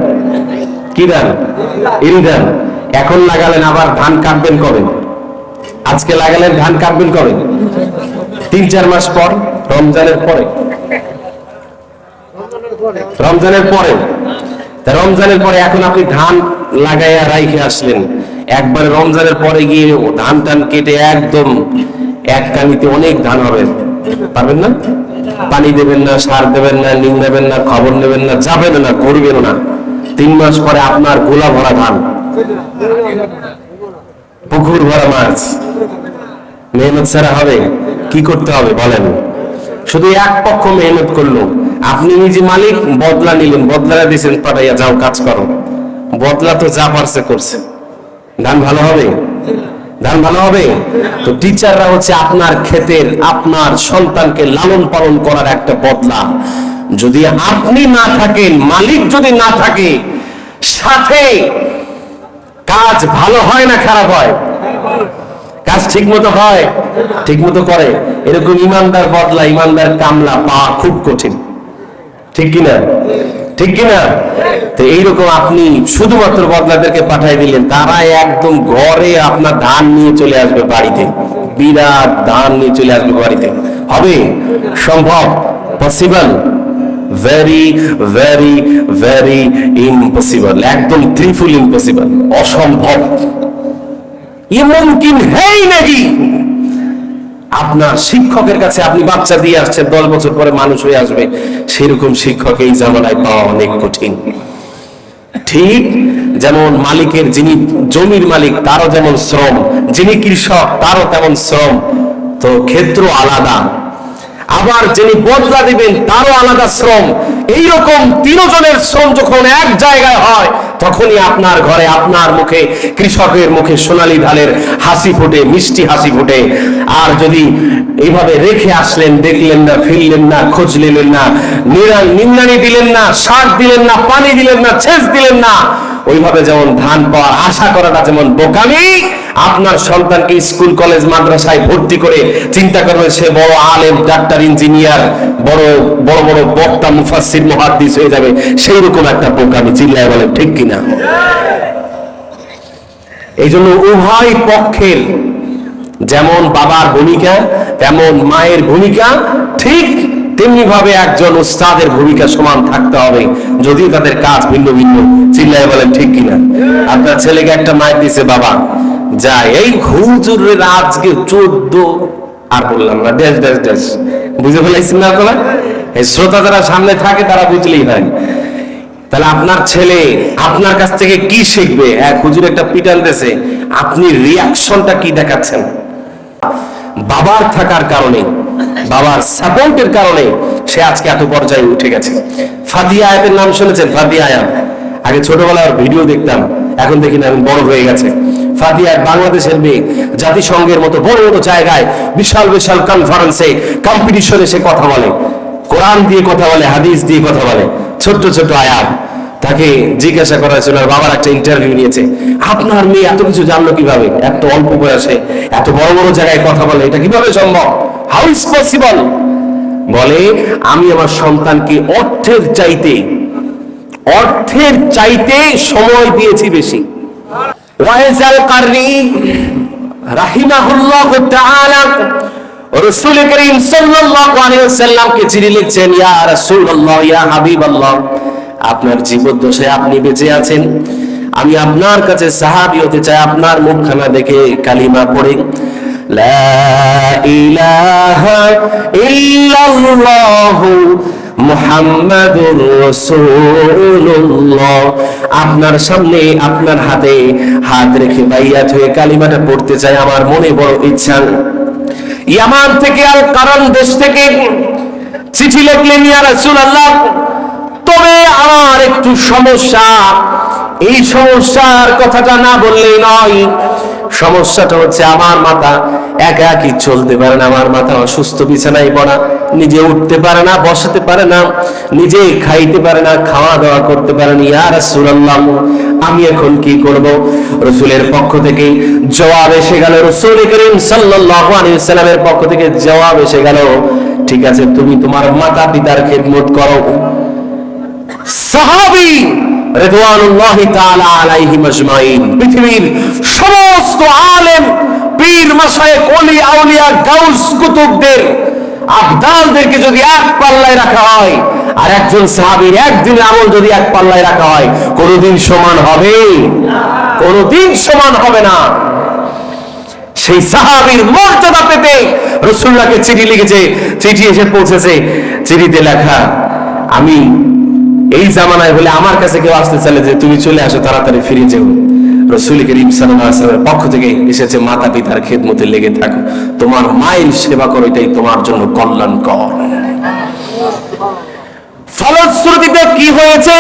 কি ধান? ইরি ধান। এখন লাগালেন, আবার ধান কাটবেন কবে? আজকে লাগালেন, ধান কাটবেন কবে? 3-4 মাস পর, রমজানের পরে। রমজানের পরে। রমজানের পরে এখন আপনি ধান লাগাইয়া রাইখে আসলেন, একবার রমজানের পরে গিয়ে ধান টান কেটে একদম এক কানিতে অনেক ধান হবে, পারবেন না? পানি দেবেন না, সার দেবেন না, নিম নেবেন না, খবর নেবেন না, যাবেন না, করবেন না। 3 মাস পরে আপনার গোলা ভরা ধান, পুকুর ভরা মাছ। মেহনত ছাড়া হবে? কি করতে হবে বলেন? শুধু এক পক্ষ মেহনত করলো, আপনি নিজে মালিক, বদলা নিলেন, বদলা দিয়েছেন, পাঠাইয়া যাও কাজ করো। বদলা তো যা পারছে করছে, ধান ভালো হবে? ধান ভালো হবে? তো টিচাররা হচ্ছে আপনার ক্ষেতের, আপনার সন্তানকে লালন পালন করার একটা বদলা। যদি আপনি না থাকেন, মালিক যদি না থাকে, সাথে কাজ ভালো হয় না খারাপ হয়? কাজ ঠিক মতো হয়, ঠিক মতো করে, এরকম ইমানদার বদলা, ইমানদার কামলা পাওয়া খুব কঠিন, ঠিক কিনা? ঠিক কিনা? তো এইরকম আপনি শুধুমাত্র বদলাদেরকে পাঠিয়ে দিলেন, তারা একদম ঘরে আপনার ধান নিয়ে চলে আসবে বাড়িতে, বিরাট ধান নিয়ে চলে আসবে বাড়িতে। হবে? সম্ভব? Possible? Very very very impossible, একদম ত্রিফুল ইম্পসিবল, অসম্ভব। ये मुमकिन है ही नहीं। আপনার শিক্ষকের কাছে আপনি বাচ্চা দিয়ে আসছেন, 10 বছর পরে মানুষ হয়ে আসবে, সেরকম শিক্ষক এই জামানায় পাওয়া অনেক কঠিন। ঠিক যেমন মালিকের, যিনি জমির মালিক, তারও যেমন শ্রম, যিনি কৃষক তারও তেমন শ্রম, তো ক্ষেত্র আলাদা। আবার যিনি বদলা দিবেন তারও আলাদা শ্রম। এইরকম তিনজনের শ্রম যখন এক জায়গায় হয়, তখনই আপনার ঘরে, আপনার মুখে, কৃষকের মুখে সোনালী ধানের হাসি ফোটে, মিষ্টি হাসি ফোটে। আর যদি এইভাবে রেখে আসলেন, দেখলেন না, ফিরলেন না, খোঁজ নিলেন না, নিন্দানি দিলেন না, সার দিলেন না, পানি দিলেন না, সেচ দিলেন না, ওইভাবে যেমন ধান পাওয়ার আশা করাটা যেমন বোকামি, আপনার সন্তানকে স্কুল কলেজ মাদ্রাসায় ভর্তি করে চিন্তা করবে সে বড় আলেম, ডাক্তার, ইঞ্জিনিয়ার, বড় বড় বড় বক্তা, মুফাসসির, মুহাদ্দিস হয়ে যাবে, সেই রকম একটা বোকামি। চিল্লায় বলেন ঠিক কিনা? এই জন্য উভয় পক্ষের যেমন বাবার ভূমিকা তেমন মায়ের ভূমিকা, ঠিক তেমনি ভাবে একজন উস্তাদের ভূমিকা সমান থাকতে হবে, যদিও তাদের কাজ ভিন্ন ভিন্ন। চিল্লায় বলেন ঠিক কিনা? আপনার ছেলেকে একটা মায়ের দিছে বাবা, যায় এই হুজুরের আজকে 14, আর বললাম না, ড্যাশ ড্যাশ ড্যাশ, বুঝে ফেলাইছেন না আপনারা? এই শ্রোতা যারা সামনে থাকে তারা বুঝলেই হয়। তাহলে আপনার ছেলে আপনার কাছ থেকে কি শিখবে? এক হুজুর একটা পিটান দিয়েছে, আপনি রিয়াকশনটা কি দেখাচ্ছেন? বাবার থাকার কারণে, বাবার সাপোর্টের কারণে সে আজকে এত পর্যায়ে উঠে গেছে। ফাতিহা আয়াতের নাম শুনেছেন? ফাতিহা আয়াত আগে ছোটবেলার ভিডিও দেখতাম, এখন দেখি না, বড় হয়ে গেছে। ফাতিহা বাংলাদেশের মেয়ে জাতিসংঘের মতো বড় বড় জায়গায়, বিশাল বিশাল কনফারেন্সে, কম্পিটিশনে সে কথা বলে, কোরআন দিয়ে কথা বলে, হাদিস দিয়ে কথা বলে, ছোট্ট ছোট্ট আয়াত। তাকে জিজ্ঞাসা করা হয়েছিল, বাবার একটা ইন্টারভিউ নিয়েছে, আপনার মেয়ে এত কিছু জানলো কিভাবে, এত অল্প বয়সে এত বড় বড় জায়গায় কথা বলে, এটা কিভাবে সম্ভব, হাউ ইজ পসিবল? বলে, আমি আমার সন্তানকে অর্থের চাইতে সময় দিয়েছি বেশি। ওয়াইস আল কারনি রাহিমাহুল্লাহু তাআলা রাসূল করিম সাল্লাল্লাহু আলাইহি ওয়াসাল্লামকে চিঠি লিখছেন, ইয়া রাসূলুল্লাহ, ইয়া হাবিবাল্লাহ, আপনার জীবদ্দশায় আপনি বেঁচে আছেন, আমি আপনার কাছে সাহাবী হতে চাই, আপনার মুখখানা দেখে কালিমা পড়ে লা ইলাহা ইল্লাল্লাহু মুহাম্মাদুর রাসূলুল্লাহ, আপনার সামনে আপনার হাতে হাত রেখে বাইয়াত হয়ে কালিমাটা পড়তে চাই, আমার মনে বড় ইচ্ছা। ইয়ামান থেকে আল কারণ দেশ থেকে চিঠি লিখলেন, ইয়া রাসূলুল্লাহ, তবে আমার একটু সমস্যা, এই সমস্যার কথাটা না বললেই নয়। সমস্যাটা হচ্ছে আমার মাতা একাকী চলতে পারে না, আমার মাতা অসুস্থ, বিছানায় পড়া, নিজে উঠতে পারে না, বসাতে পারে না, নিজে খাইতে পারে না, খাওয়া দাওয়া করতে পারে না। ইয়া রাসূলুল্লাহ, আমি এখন কি করব? রাসূলের পক্ষ থেকে জবাব এসে গেল, রাসূল করিম সাল্লাল্লাহু আলাইহি ওয়াসাল্লামের পক্ষ থেকে জবাব এসে গেল, ঠিক আছে, তুমি তোমার মাতা পিতার খেদমত করো। সাহাবী রিদওয়ানুল্লাহি তাআলা আলাইহিম আজমাইন, পৃথিবীর সমস্ত আলেম, পীর, মাশায়েখ, ওলি, আউলিয়া, গাউস, কুতুবদের আবদালদেরকে যদি এক পাল্লায় রাখা হয় আর একজন সাহাবীর একদিনের আমল যদি এক পাল্লায় রাখা হয়, কোনোদিন সমান হবে? কোনোদিন সমান হবে না। সেই সাহাবীর মর্যাদা পেতে রাসূলুল্লাহকে চিঠি লিখেছে, চিঠি এসে পৌঁছেছে, চিঠিতে লেখা, আমি এই জামানায় হলে আমার কাছে কেউ আসতে চাইলে যে তুমি চলে আসো, তাড়াতাড়ি ফিরে যাও, রাসূল করিম সাল্লাল্লাহু আলাইহি ওয়াসাল্লামের পক্ষ থেকে এসেছে, মাতা পিতার খেদমতে লেগে থাকো, তোমার মায়ের সেবা করো, এটাই তোমার জন্য কল্যাণকর। ফলশ্রুতিতে কি হয়েছে?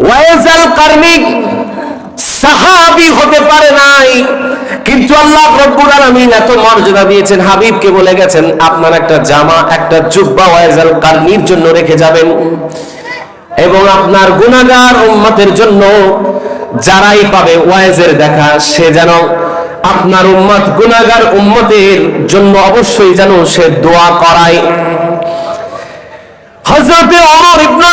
ওয়াইস আল কারনি সাহাবী হতে পারে নাই, কিন্তু আল্লাহ রাব্বুল আলামিন এত মর্যাদা দিয়েছেন, হাবিবকে বলে গেছেন, আপনার একটা জামা, একটা জুব্বা ওয়াইস আল কারনির জন্য রেখে যাবেন, এবং আপনার গুনাহগার উম্মতের জন্য যারাই পাবে ওয়াইজের দেখা, সে যেন আপনার উম্মত, গুনাহগার উম্মতের জন্য অবশ্যই যেন সে দোয়া করায়। হযরত ওমর ইবনে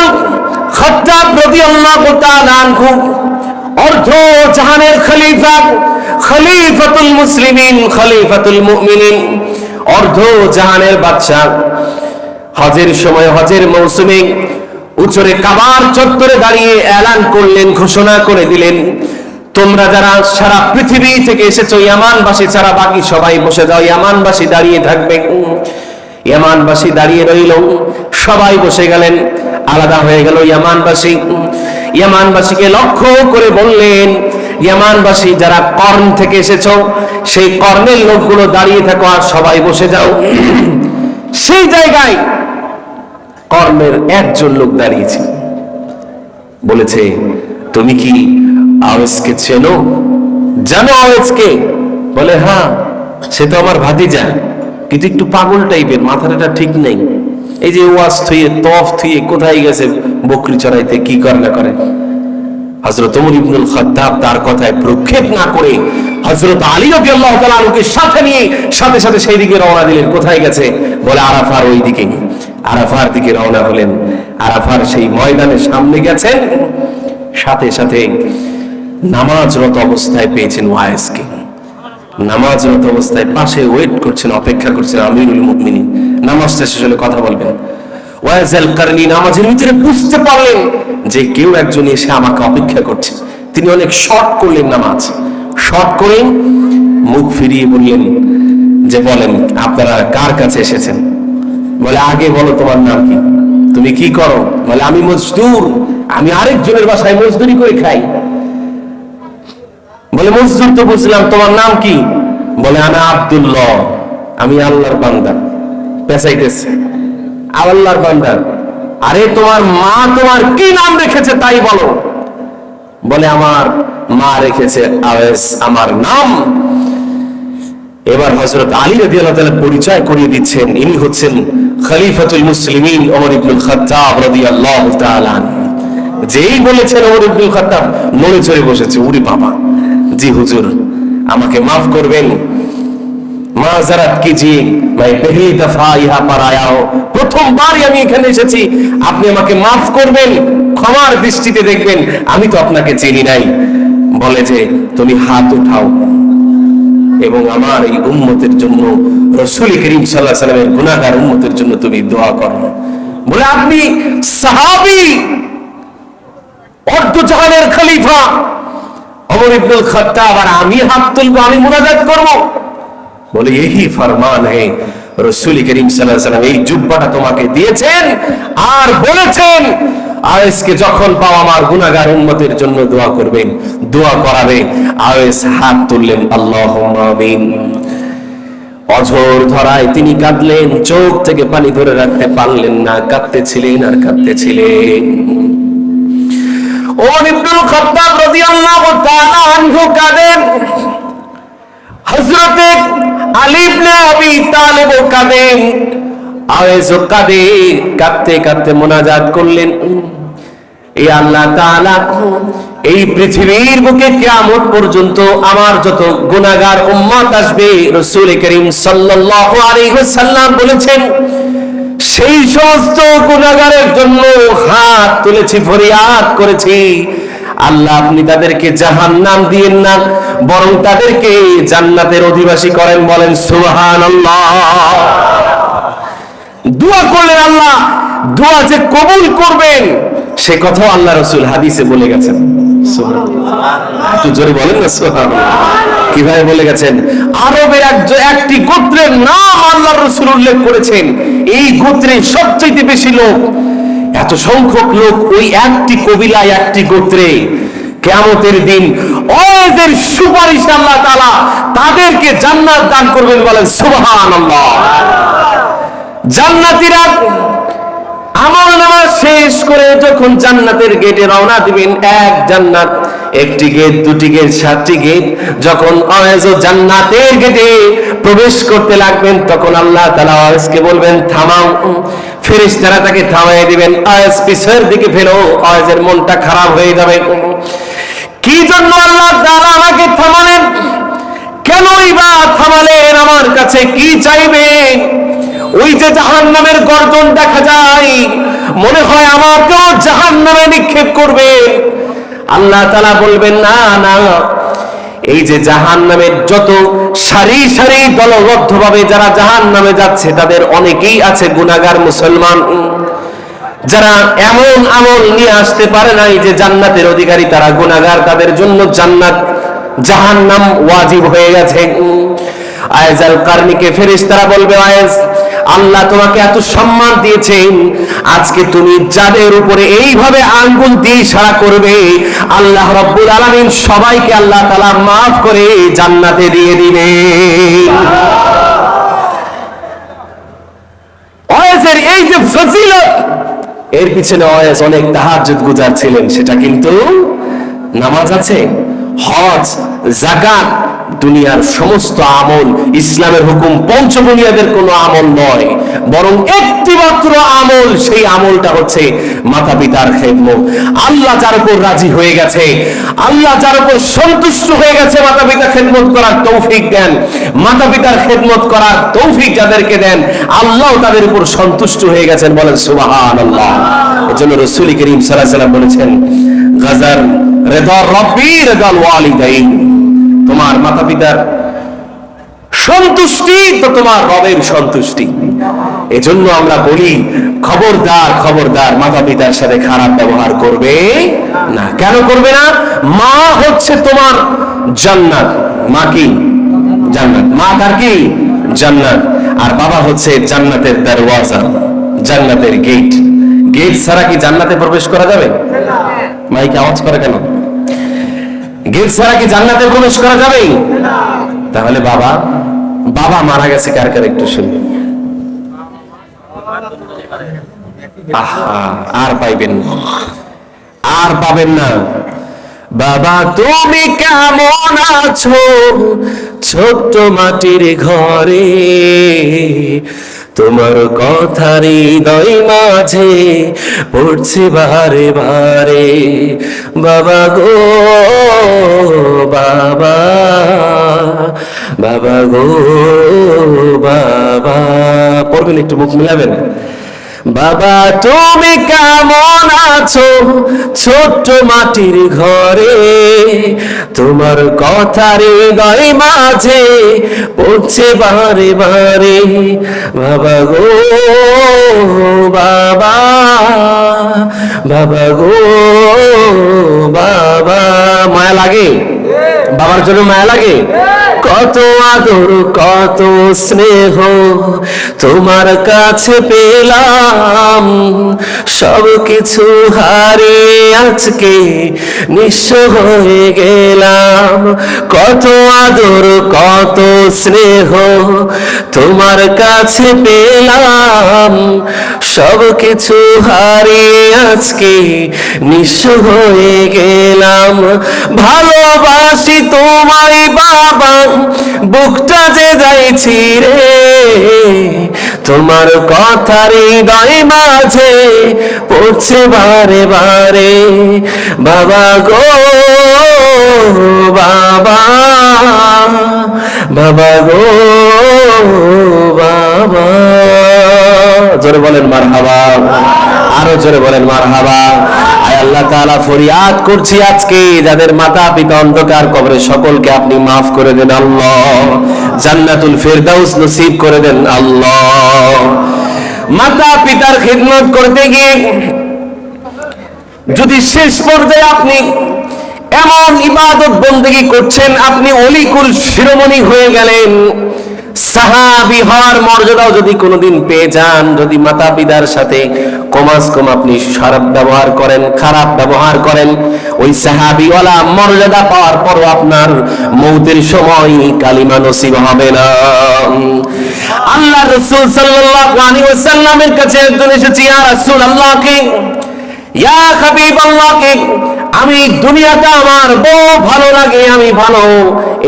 খাত্তাব রাদিয়াল্লাহু তাআলা আনহু, অর্ধ জাহানের খলিফা, খলিফাতুল মুসলিমিন, খলিফাতুল মুমিনিন, অর্ধ জাহানের বাদশা, হজের সময়, হজের মৌসুমে উচরে কাবার চত্বরে দাঁড়িয়ে এলান করলেন, ঘোষণা করে দিলেন, তোমরা যারা সারা পৃথিবী থেকে এসেছো, ইয়ামানবাসী ছাড়া বাকি সবাই বসে যাও, ইয়ামানবাসী দাঁড়িয়ে থাকবে। ইয়ামানবাসী দাঁড়িয়ে রইল, সবাই বসে গেলেন, আলাদা হয়ে গেল ইয়ামানবাসী। ইয়ামানবাসীকে লক্ষ্য করে বললেন, ইয়ামানবাসী যারা কর্ণ থেকে এসেছো, সেই কর্ণের লোকগুলো দাঁড়িয়ে থাকো আর সবাই বসে যাও। সেই জায়গায় কর্ণের একজন লোক দাঁড়িয়েছে, বলেছে, তুমি কি আওয়াজকে চেনো? জানো আওয়াজকে? বলে, হ্যাঁ, সে তো আমার ভাতিজা, কিন্তু একটু পাগল টাইপের, মাথাটা ঠিক নেই, এই যে ওয়াজ থুয়ে তফ থুয়ে কোথায় গেছে বকরি চড়াইতে, কি করে না করে। হযরত ওমর ইবনুল খাত্তাব তার কথায় প্রক্ষেপ না করে হযরত আলী রাদিয়াল্লাহু তাআলা আনহুকে সাথে নিয়ে সাথে সাথে সেই দিকে রওনা দিলেন। কোথায় গেছে? বলে আরাফার ওই দিকে, আরাফার দিকে রওনা হলেন। আরাফার সেই ময়দানের সামনে গেছেন, সাথে সাথে নামাজরত অবস্থায় পেয়েছেন ওয়াইসকে। নামাজরত অবস্থায় পাশে ওয়েট করছেন, অপেক্ষা করছেন আমিরুল মুমিনিন, নামাজটা শেষ হলে কথা বলবেন। ওয়াইস আল কারনি নামাজের ভিতরে বুঝতে পারলেন যে কেউ একজন এসে আমাকে অপেক্ষা করছে। তিনি অনেক শর্ট করলেন নামাজ, শর্ট করে মুখ ফিরিয়ে বললেন যে, বলেন আপনারা কার কাছে এসেছেন? বলে, আগে বলো তোমার নাম কি, তুমি কি করো? বলে, আমি মজদুর, আমি আরেকজনের বাসায় মজদুরি করে খাই। বলে, মজদুর তো বুঝলাম, তোমার নাম কি? বলে, আনা আব্দুল্লাহ, আমি আল্লাহর বান্দা। পেছাইতেছে, আল্লাহর বান্দা। আরে তোমার মা তোমার কি নাম রেখেছে তাই বলো। বলে, আমার মা রেখেছে আওয়াজ আমার নাম। এবার হযরত আলী রাদিয়াল্লাহু তাআলা পরিচয় করিয়ে দিচ্ছেন, ইনি হচ্ছেন খলিফাতুল মুসলিমিন ওমর ইবনুল খাত্তাব রাদিয়াল্লাহু তাআলা। যেই বলেছেন ওমর ইবনুল খাত্তাব নড়ে চড়ে বসেছে, ওরে বাবা, জি হুজুর আমাকে মাফ করবেন, মাযরাত কিজিয়ে, मैं पहली दफा यहाँ पर आया हूं, প্রথমবারই আমি এখানে এসেছি, আপনি আমাকে মাফ করবেন, ক্ষমার দৃষ্টিতে দেখবেন, আমি তো আপনাকে চিনি নাই। বলে যে তুমি হাত উঠাও এবং আমার এই উম্মতের জন্য, রাসূল করিম সাল্লাল্লাহু আলাইহি ওয়াসাল্লামের গুনাহগার উম্মতের জন্য তুমি দোয়া করো। বলে আপনি সাহাবী, অর্ধ জাহানের খলিফা ওমর ইবনুল খাত্তাব, আর আমি হাত তুলবো, আমি মুনাজাত করব? বলে यही फरमान है, রাসূল করিম সাল্লাল্লাহু আলাইহি ওয়াসাল্লাম এই জুব্বাটা তোমাকে দিয়েছেন আর বলেছেন আয়েশকে যখন পাও আমার গুনাহগার উম্মতের জন্য দোয়া করবেন, দোয়া করাবে। আয়েশ হাত তুললেন, আল্লাহুম্মা আমিন। অঝোর ধরায় তিনি কাঁদলেন, চোখ থেকে পানি ধরে রাখতে পারলেন না, কাঁদতেছিলেন আর কাঁদতেছিলেন। ওমর ইবনুল খাত্তাব রাদিয়াল্লাহু তাআলা আনহু কাঁদেন, হযরতে আলী ইবনে আবি তালিব কাঁদেন, আয়েশ কাঁদে, কাঁদতে কাঁদতে মুনাজাত করলেন, এই আল্লাহ তাআলা এই পৃথিবীর বুকে কিয়ামত পর্যন্ত আমার যত গুনাহগার উম্মত আসবে, রাসূল করিম সাল্লাল্লাহু আলাইহি ওয়াসাল্লাম বলেছেন সেই সমস্ত গুনাহগারের জন্য হাত তুলেছি, ফরিয়াদ করেছি, আল্লাহ আপনি তাদেরকে জাহান্নাম দিয়েন না, বরং তাদেরকে জান্নাতের অধিবাসী করেন। বলেন সুবহানাল্লাহ। দোয়া করলেন, আল্লাহ দোয়া যে কবুল করবেন সে কথা আল্লাহ রাসূল হাদিসে বলে গেছেন। সুবহানাল্লাহ, একটু জোরে বলেন না সুবহানাল্লাহ। কিভাবে বলে গেছেন? আরবের একটি গোত্রের নাম আল্লাহর রাসূল উল্লেখ করেছেন, এই গোত্রে সবচেয়ে বেশি লোক, এত সংখ্যক লোক ওই একটি কবিলায়, একটি গোত্রে, কিয়ামতের দিন ওদের সুপারিশ আল্লাহ তাআলা তাদেরকে জান্নাত দান করবেন। বলেন সুবহানাল্লাহ। জান্নাতীরা আমলনামা শেষ করে যখন জান্নাতের গেটে রওনা দিবেন, এক জান্নাত, একটি গেট, দুটি গেট, 7টি গেট, যখন আয়েশ জান্নাতের গেটে প্রবেশ করতে লাগবেন, তখন আল্লাহ তাআলা আয়েশকে বলবেন থামাও, ফেরেশতারা তাকে থামিয়ে দিবেন, আয়েশ পিছের দিকে ফেলো, আয়েশের মনটা খারাপ হয়ে যাবে। কি জন্য আল্লাহ তাআলা আমাকে থামালেন? কেনই বা থামালেন? আমার কাছে কি চাইবেন? ওই যে জাহান্নামের গর্জন দেখা যায়, মনে হয় আমাকেও জাহান্নামে নিক্ষেপ করবে। আল্লাহ তাআলা বলবেন না না, এই যে জাহান্নামের যত সারি সারি দলবদ্ধভাবে যারা জাহান্নামে যাচ্ছে, তাদের অনেকেই আছে গুনাহগার মুসলমান, যারা এমন আমল নিয়ে আসতে পারে নাই যে জান্নাতের অধিকারী, তারা গুনাহগার, তাদের জন্য জান্নাত জাহান্নাম ওয়াজিব হয়ে গেছে। আয়েশ আল কারনিকে ফেরেশতারা বলবে, আয়েশ আল্লাহ তোমাকে এত সম্মান দিয়েছেন, আজকে তুমি যাদের উপরে এইভাবে আঙ্গুল দিয়ে ইশারা করবে, আল্লাহ রাব্বুল আলামিন সবাইকে আল্লাহ তাআলা maaf করে জান্নাতে দিয়ে দিবে। আয়েশের এই যে ফজিলত, এর পিছনে আয়েশ অনেক তাহাজ্জুদ গুজার ছিলেন। সেটা কিন্তু নামাজ আছে, হজ, যাকাত, দুনিয়ার সমস্ত আমল, ইসলামের হুকুম পঞ্চবুনিয়াদের কোনো আমল নয়, বরং একটি মাত্র আমল, সেই আমলটা হচ্ছে মাতা পিতার খেদমত। আল্লাহ যার উপর রাজি হয়ে গেছে, আল্লাহ যার উপর সন্তুষ্ট হয়ে গেছে, মাতা পিতা খেদমত করার তৌফিক দেন। মাতা পিতার খেদমত করার তৌফিক যাদেরকে দেন, আল্লাহ তাদের উপর সন্তুষ্ট হয়ে গেছেন। বলেন সুবহানাল্লাহ। এজন্য রাসূল করিম সাল্লাল্লাহু আলাইহি ওয়াসাল্লাম বলেছেন, গাজার রিদা রাব্বি রিদাল ওয়ালিদাইন, তোমার মাতা পিতার সন্তুষ্টি তো তোমার রবের সন্তুষ্টি। এজন্য আমরা বলি, খবরদার খবরদার মাতা পিতার সাথে খারাপ ব্যবহার করবে না। কেন করবে না? মা হচ্ছে তোমার জান্নাত। মা কি? জান্নাত। মা কার কি? জান্নাত। আর বাবা হচ্ছে জান্নাতের দরওয়াজা, জান্নাতের গেট। গেট ছাড়া কি জান্নাতে প্রবেশ করা যাবে? মাইকে আওয়াজ করে কেন? গেট ছাড়া কি জান্নাতে প্রবেশ করা যাবে? তাহলে বাবা, বাবা মারা গেছে কার কার একটু শুনি। আহা, আর পাইবেন না, আর পাবেন না। বাবা তুমি কেমন আছো ছোট্ট মাটির ঘরে, তোমার কথা হৃদয় মাঝে পড়ছে বারে বারে, বাবা গো বাবা, বাবা গো বাবা। পড়বেন, একটু মুখ মিলাবেন। বাবা তুমি কেমন আছো ছোট্ট মাটির ঘরে, তোমার কথা হৃদয় মাঝে পড়ছে বারে বারে, বাবা গো বাবা, বাবা গো বাবা। মায়া লাগে? বাবার জন্য মায়া লাগে? কত আদর কত স্নেহ তোমার কাছে পেলাম, সব কিছু হারিয়ে আজকে নিঃস্ব হয়ে গেলাম। কত আদর কত স্নেহ তোমার কাছে পেলাম, সব কিছু হারিয়ে আজকে নিঃস্ব হয়ে গেলাম। ভালোবাসি তোমায় বাবা, বুকটা যে যাইছি রে, তোমার কথা হৃদয় মাঝে পড়ছে বারে বারে, বাবা গো বাবা, বাবা গো বাবা। জোরে বলেন মারহাবা, আরো জোরে বলেন মারহাবা। আয় আল্লাহ তাআলা ফরিয়াদ করছি আজকে যাদের মাতা পিতা অন্ধকার কবরে, সকলকে আপনি মাফ করে দেন আল্লাহ, জান্নাতুল ফেরদাউস নসিব করে দেন আল্লাহ। মাতা পিতার খিদমত করতে গিয়ে যদি শেষ পর্যায়ে আপনি এমন ইবাদত বন্দেগী করছেন, আপনি অলিকুল শিরোমণি হয়ে গেলেন, সাহাবী হওয়ার মর্যাদাও যদি কোনোদিন পেয়ে যান, যদি মাতা পিতার সাথে কমাস কম আপনি খারাপ ব্যবহার করেন, খারাপ ব্যবহার করেন, ওই সাহাবীওয়ালা মর্যাদা পাওয়ার পরও আপনার মৌতের সময় কালিমা নসিব হবে না। আল্লাহ রাসূল সাল্লাল্লাহু আলাইহি ওয়াসাল্লামের কাছে একজন এসেছে, ইয়া রাসূলুল্লাহকে, ইয়া হাবিবাল্লাহকে, আমি দুনিয়াটা আমার বড় ভালো লাগে, আমি ভালো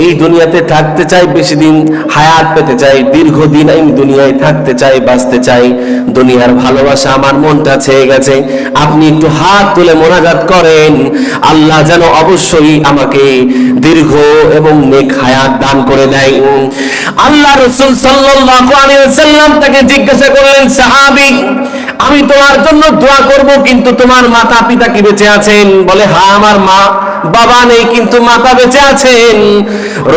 এই দুনিয়াতে থাকতে চাই, বেশি দিন হায়াত পেতে চাই, দীর্ঘদিন আমি দুনিয়ায় থাকতে চাই, বাঁচতে চাই, দুনিয়ার ভালোবাসা আমার মনটা ছেয়ে গেছে, আপনি একটু হাত তুলে মোনাজাত করেন, আল্লাহ যেন অবশ্যই আমাকে দীর্ঘ এবং নেক হায়াত দান করে দেয়। আল্লাহ রাসূল সাল্লাল্লাহু আলাইহি ওয়াসাল্লাম তাকে জিজ্ঞাসা করলেন, সাহাবী আমি তোমার জন্য দোয়া করব, কিন্তু তোমার মাতা পিতা কি বেঁচে আছেন? বলে হ্যাঁ, আমার মা বাবা নেই কিন্তু মাতা বেঁচে আছেন।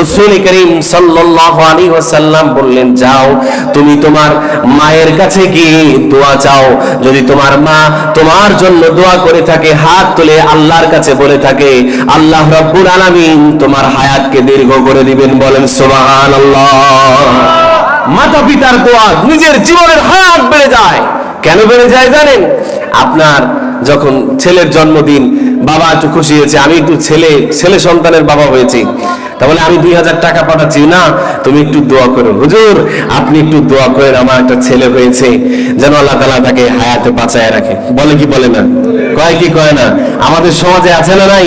রাসূল করিম সাল্লাল্লাহু আলাইহি ওয়াসাল্লাম বললেন, যাও তুমি তোমার মায়ের কাছে গিয়ে দোয়া চাও, যদি তোমার মা তোমার জন্য দোয়া করে থাকে, হাত তুলে আল্লাহর কাছে বলে থাকে, আল্লাহ রাব্বুল আলামিন তোমার হায়াতকে দীর্ঘ করে দিবেন, বলেন সুবহানাল্লাহ। মাতা পিতার দোয়া নিজের জীবনের হায়াত বেড়ে যায়। কেন বেড়ে যায় জানেন? আপনার যখন ছেলের জন্মদিন, বাবা একটু খুশি হয়েছে, আমি একটু ছেলে সন্তানের বাবা হয়েছি, তাহলে আমি 2000 টাকা পাঠাচ্ছি, না তুমি একটু দোয়া করুন, হুজুর আপনি একটু দোয়া করেন, আমার একটা ছেলে হয়েছে, যেন আল্লাহ তাআলা তাকে হায়াতে বাঁচায় রাখে। বলে কি বলে না? কয় কি কয় না? আমাদের সমাজে আছে না নাই?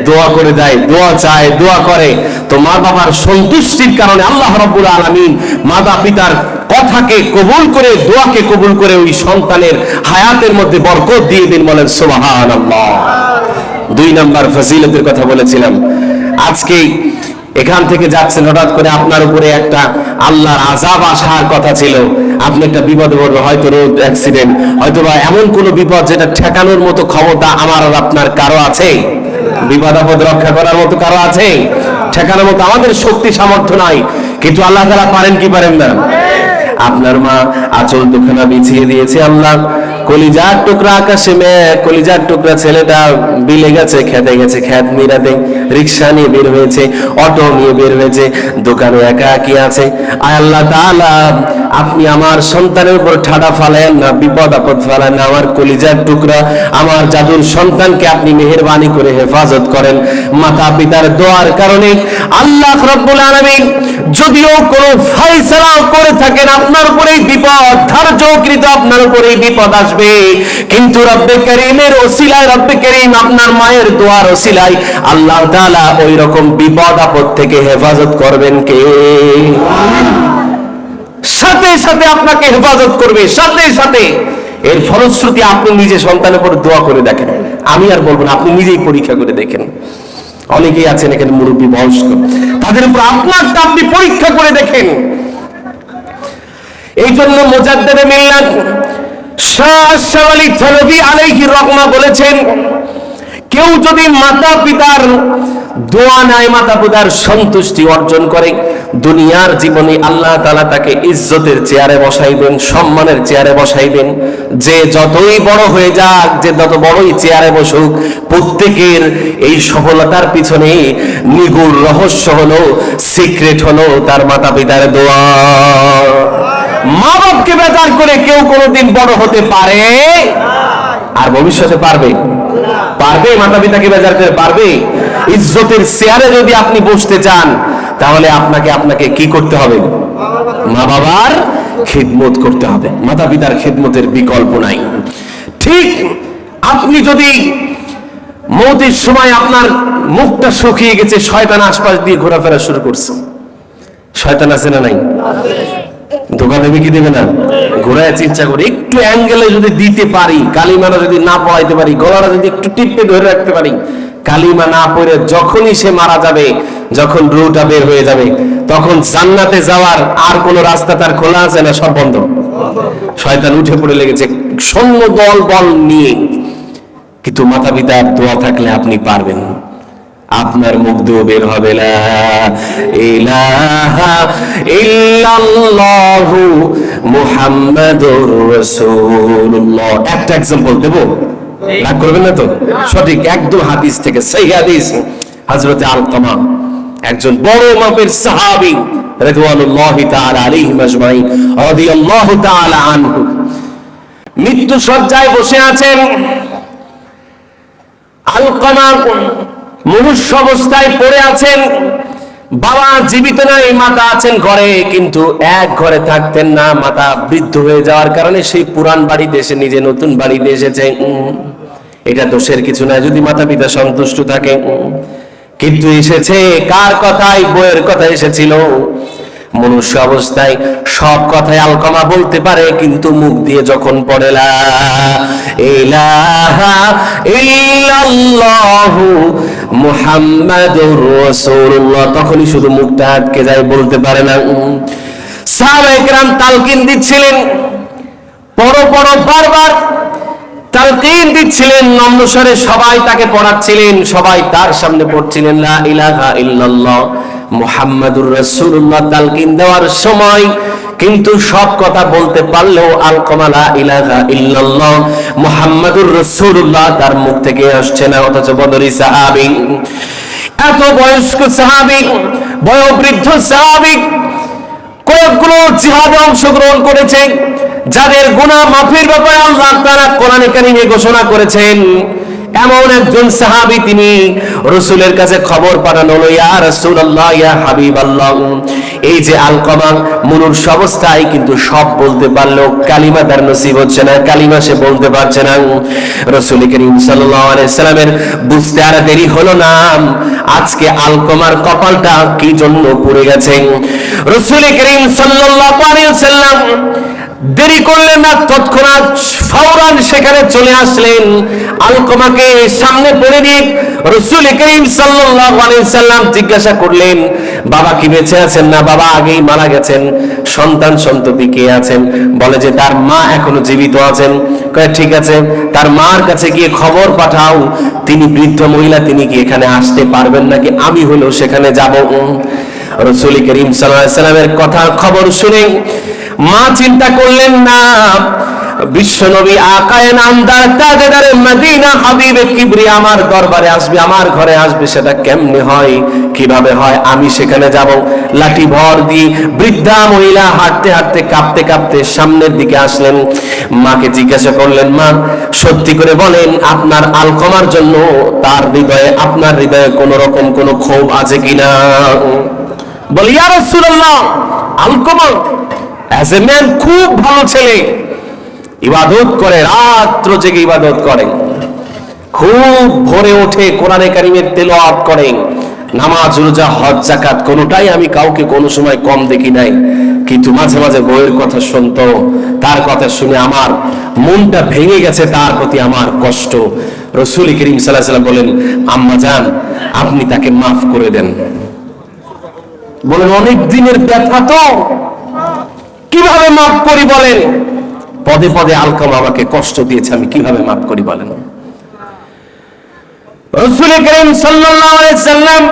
দোয়া করে দেয়, দোয়া চায়, দোয়া করে। তো মা বাবার সন্তুষ্টির কারণে আল্লাহ রাব্বুল আলামিন মাতা পিতার কথাকে কবুল করে, দোয়াকে কবুল করে ওই সন্তানের হায়াতের মধ্যে বরকত দিয়ে দিন, বলেন সুবহানাল্লাহ। 2 নাম্বার ফজিলতের কথা বলেছিলাম। আজকে এখান থেকে যাচ্ছেন, হঠাৎ করে আপনার উপরে একটা আল্লাহর আযাব আসার কথা ছিল, আপনি একটা বিপদে পড়বেন, হয়তো রোড অ্যাক্সিডেন্ট, হয়তো বা এমন কোন বিপদ যেটা ঠেকানোর মতো ক্ষমতা আমার আর আপনার কারো আছে? বিপদ আপদ রক্ষা করার মতো কারো আছে? ঠেকানোর মতো আমাদের শক্তি সামর্থ্য নাই, কিন্তু আল্লাহ তাআলা পারেন কি পারেন না? আপনার মা আঁচল দুখানা বিছিয়ে দিয়েছে, আল্লাহ কলিজার টুকরা আকাশে মেঘ, কলিজার টুকরা ছেলেটা বিলে গেছে, খেতে গেছে, খেত মিরাতে, রিক্সা নিয়ে বের হয়েছে, অটো নিয়ে বের হয়েছে, দোকানে একা একই আছে। আয় আল্লাহ তাআলা আপনি আমার সন্তানের উপর ঠাডা ফালেন না, বিপদ আপদ ফালেন না, আমার কলিজার টুকরা আমার জাদুর সন্তানকে আপনি মেহেরবানি করে হেফাজত করেন। মাতা পিতার দোয়ার কারণে আল্লাহ রাব্বুল আলামিন যদিও কোনো ফয়সালা করে থাকেন, আপনার উপরেই বিপদ ধার্যকৃত, আপনার উপরেই বিপদ আসবে, কিন্তু রব্বে কারীমের ওসিলায়, রব্বে কারীম আপনার মায়ের দোয়ার ওসিলায় আল্লাহ তাআলা ওই রকম বিপদ আপদ থেকে হেফাজত করবেন কে? সাথে সাথে আপনাকে হেফাজত করবে, সাথে সাথে। এর ফলশ্রুতি আপনি নিজে সন্তানের উপর দোয়া করে দেখেন, আমি আর বলবো না, আপনি নিজেই পরীক্ষা করে দেখেন। অনেকেই আছেন এখানে মুরব্বী বয়স্ক, তাদের উপর আপনারটা আপনি পরীক্ষা করে দেখেন। এই জন্য মুজাদ্দিদে মিল্লাত শাহ আশরাফ আলী থানভী আলাইহির রহমা বলেছেন, কেউ যদি মাতা পিতার দোয়া নেয়, মাতা পিতার সন্তুষ্টি অর্জন করে, দুনিয়ার জীবনে আল্লাহ তাআলা তাকে ইজ্জতের চেয়ারে বসাইবেন, সম্মানের চেয়ারে বসাইবেন। যে যতই বড় হয়ে যাক, যে যত বড়ই চেয়ারে বসুক, প্রত্যেকের এই সফলতার পিছনে নিগুড় রহস্য হলো, সিক্রেট হলো তার মাতা পিতার দোয়া। মা বাপকে বেজার করে কেউ কোনোদিন বড় হতে পারে আর ভবিষ্যতে পারবে? পারবে? মাতা পিতাকে বেজার করে পারবে? ইজ্জতের চেয়ারে যদি আপনি বসতে চান, তাহলে আপনাকে কি করতে হবে? মা বাবার খিদমত করতে হবে। মাতা পিতার খিদমতের বিকল্প নাই। ঠিক আপনি যদি মৌতের সময় আপনার মুখটা শুকিয়ে গেছে, শয়তান আশপাশ দিয়ে ঘোরাফেরা শুরু করছে, শয়তান আছে না নাই? ধোকা দেবে কি দেবে না? ঘোরায় চিন্তা করে একটু অ্যাঙ্গেলে যদি দিতে পারি, কালিমাটা যদি না পড়াইতে পারি, গলাটা যদি একটু টিপে ধরে রাখতে পারি, কালিমা না পড়ে যখনই সে মারা যাবে, যখন রুহটা বের হয়ে যাবে, তখন জান্নাতে যাওয়ার আর কোন রাস্তা তার খোলা আছে না? সব বন্ধ। শয়তান উঠে পড়ে লেগেছে সৈন্য দল বল নিয়ে। কিন্তু মাতা পিতার দোয়া থাকলে আপনি পারবেন। আপনার মুখ দিয়ে বের হবে লা ইলাহা ইল্লাল্লাহু মুহাম্মাদুর রাসূলুল্লাহ। একটা एग्जांपल দেব, রাগ করবেন না তো? সঠিক একদম হাদিস থেকে, সহিহ হাদিস। হযরত আলকামা একজন বড় মাপের সাহাবী রিদওয়ানুল্লাহি তাআলা আলাইহিম আজমাইন রাদিয়াল্লাহু তাআলা আনহু, মৃত্যু শয্যায় বসে আছেন। আলকামা মুমূর্ষু অবস্থায় পড়ে আছেন। বাবা জীবিত নাই, মাতা আছেন ঘরে, কিন্তু এক ঘরে থাকতেন না। মাতা বৃদ্ধ হয়ে যাওয়ার কারণে সেই পুরান বাড়িতে এসে নিজে নতুন বাড়িতে এসেছে। এটা দোষের কিছু না যদি মাতা পিতা সন্তুষ্ট থাকে, কিন্তু এসেছে কার কথায়? বইয়ের কথা এসেছিল। মনুষ্য অবস্থায় সব কথাই আলকামা বলতে পারে, কিন্তু মুখ দিয়ে যখন পড়ে লা ইলাহা ইল্লাল্লাহু মুহাম্মাদুর রাসূলুল্লাহ, তখনই শুধু মুখটা আটকে যায়, বলতে পারে না। সাহাবায়ে কেরাম তালকিন দিচ্ছিলেন, বারবার তালকিন দিচ্ছিলেন নম্র স্বরে, সবাই তাকে পড়াচ্ছিলেন, সবাই তার সামনে পড়ছিলেন লা ইলাহা ইল্লাল্লাহ মুহাম্মাদুর রাসূলুল্লাহ তালকিন দেওয়ার সময়। কিন্তু সব কথা বলতে পারলেও আলকামা লা ইলাহা ইল্লাল্লাহ মুহাম্মাদুর রাসূলুল্লাহ তার মুখ থেকে আসছে না। অথচ বদরি সাহাবী, এত বয়স্ক সাহাবী, বয়োবৃদ্ধ সাহাবী, কয়েকগুলো জিহাদে অংশগ্রহণ করেছে, যাদের গুনাহ মাফের ব্যাপারে আল্লাহ তাআলা কোরআনে কারীমে ঘোষণা করেছেন, এমন একজন সাহাবী তিনি রাসূলের কাছে খবর পাঠানো হলো, ইয়া রাসূলুল্লাহ, ইয়া হাবিবাল্লাহ, এই যে আলকামা মনুষ্য অবস্থায় কিন্তু সব বলতে পারলো, কালিমা তার নসিব হচ্ছে না, কালিমা সে বলতে পারছে না। রাসূল করিম সাল্লাল্লাহু আলাইহি সাল্লামের বুঝতে আর দেরি হলো না, আজকে আলকামার কপালটা কি জন্য পুড়ে গেছে। রাসূল করিম সাল্লাল্লাহু আলাইহি সাল্লাম দেরি করলেন না, তৎক্ষণাৎ ফওরান সেখানে চলে আসলেন। আলকামাকে সামনে পড়ে দিয়ে রাসূল করিম সাল্লাল্লাহু আলাইহি সাল্লাম জিজ্ঞাসা করলেন, বাবা কি বেঁচে আছেন? না, বাবা আগেই মারা গেছেন। সন্তান সন্ততি কে আছেন? বলে যে তার মা এখনো জীবিত আছেন। কয় ঠিক আছে, তার মার কাছে গিয়ে খবর পাঠাও, তিনি বৃদ্ধ মহিলা, তিনি কি এখানে আসতে পারবেন নাকি? আমি হলেও সেখানে যাব। রাসূল করিম সাল্লাল্লাহু আলাইহি সাল্লামের কথা খবর শুনে মা চিন্তা করলেন না, বিশ্বনবী আকায়ে নামদার তাজদারে মদিনা হাবিবে কিবরিয়া আমার দরবারে আসবে, আমার ঘরে আসবে, সেটা কেমনে হয়, কিভাবে হয়? আমি সেখানে যাব। লাঠি ভর দিয়ে বৃদ্ধা মহিলা হাঁটতে হাঁটতে কাঁপতে কাঁপতে সামনের দিকে আসলেন। মাকে জিজ্ঞাসা করলেন, মা সত্যি করে বলেন, আপনার আলকামার জন্য তার হৃদয়ে, আপনার হৃদয়ে কোন রকম কোন ক্ষোভ আছে কিনা? বলি, ইয়া রাসূলুল্লাহ, আলকামা অ্যাজ এ ম্যান খুব ভালো ছেলে, ইবাদত করে, রাত্র জেগে ইবাদত করে, খুব ভোরে ওঠে, কোরআনে কারীমের তেলাওয়াত করে, নামাজ রোজা হজ যাকাত কোনটাই আমি কাউকে কোনো সময় কম দেখি নাই। কিন্তু মাঝে মাঝে বউয়ের কথা শুনতো, তার কথা শুনে আমার মনটা ভেঙে গেছে, তার প্রতি আমার কষ্ট। রাসূল করিম সাল্লাল্লাহু আলাইহি ওয়াসাল্লাম বলেন, আম্মা জান আপনি তাকে মাফ করে দেন। বলেন অনেক দিনের ব্যথা তো, কিভাবে মাফ করি বলেন? পদে পদে আলকামা আমাকে কষ্ট দিয়েছে, আমি কিভাবে মাফ করি বলেন? রাসূল করিম সাল্লাল্লাহু আলাইহি সাল্লাম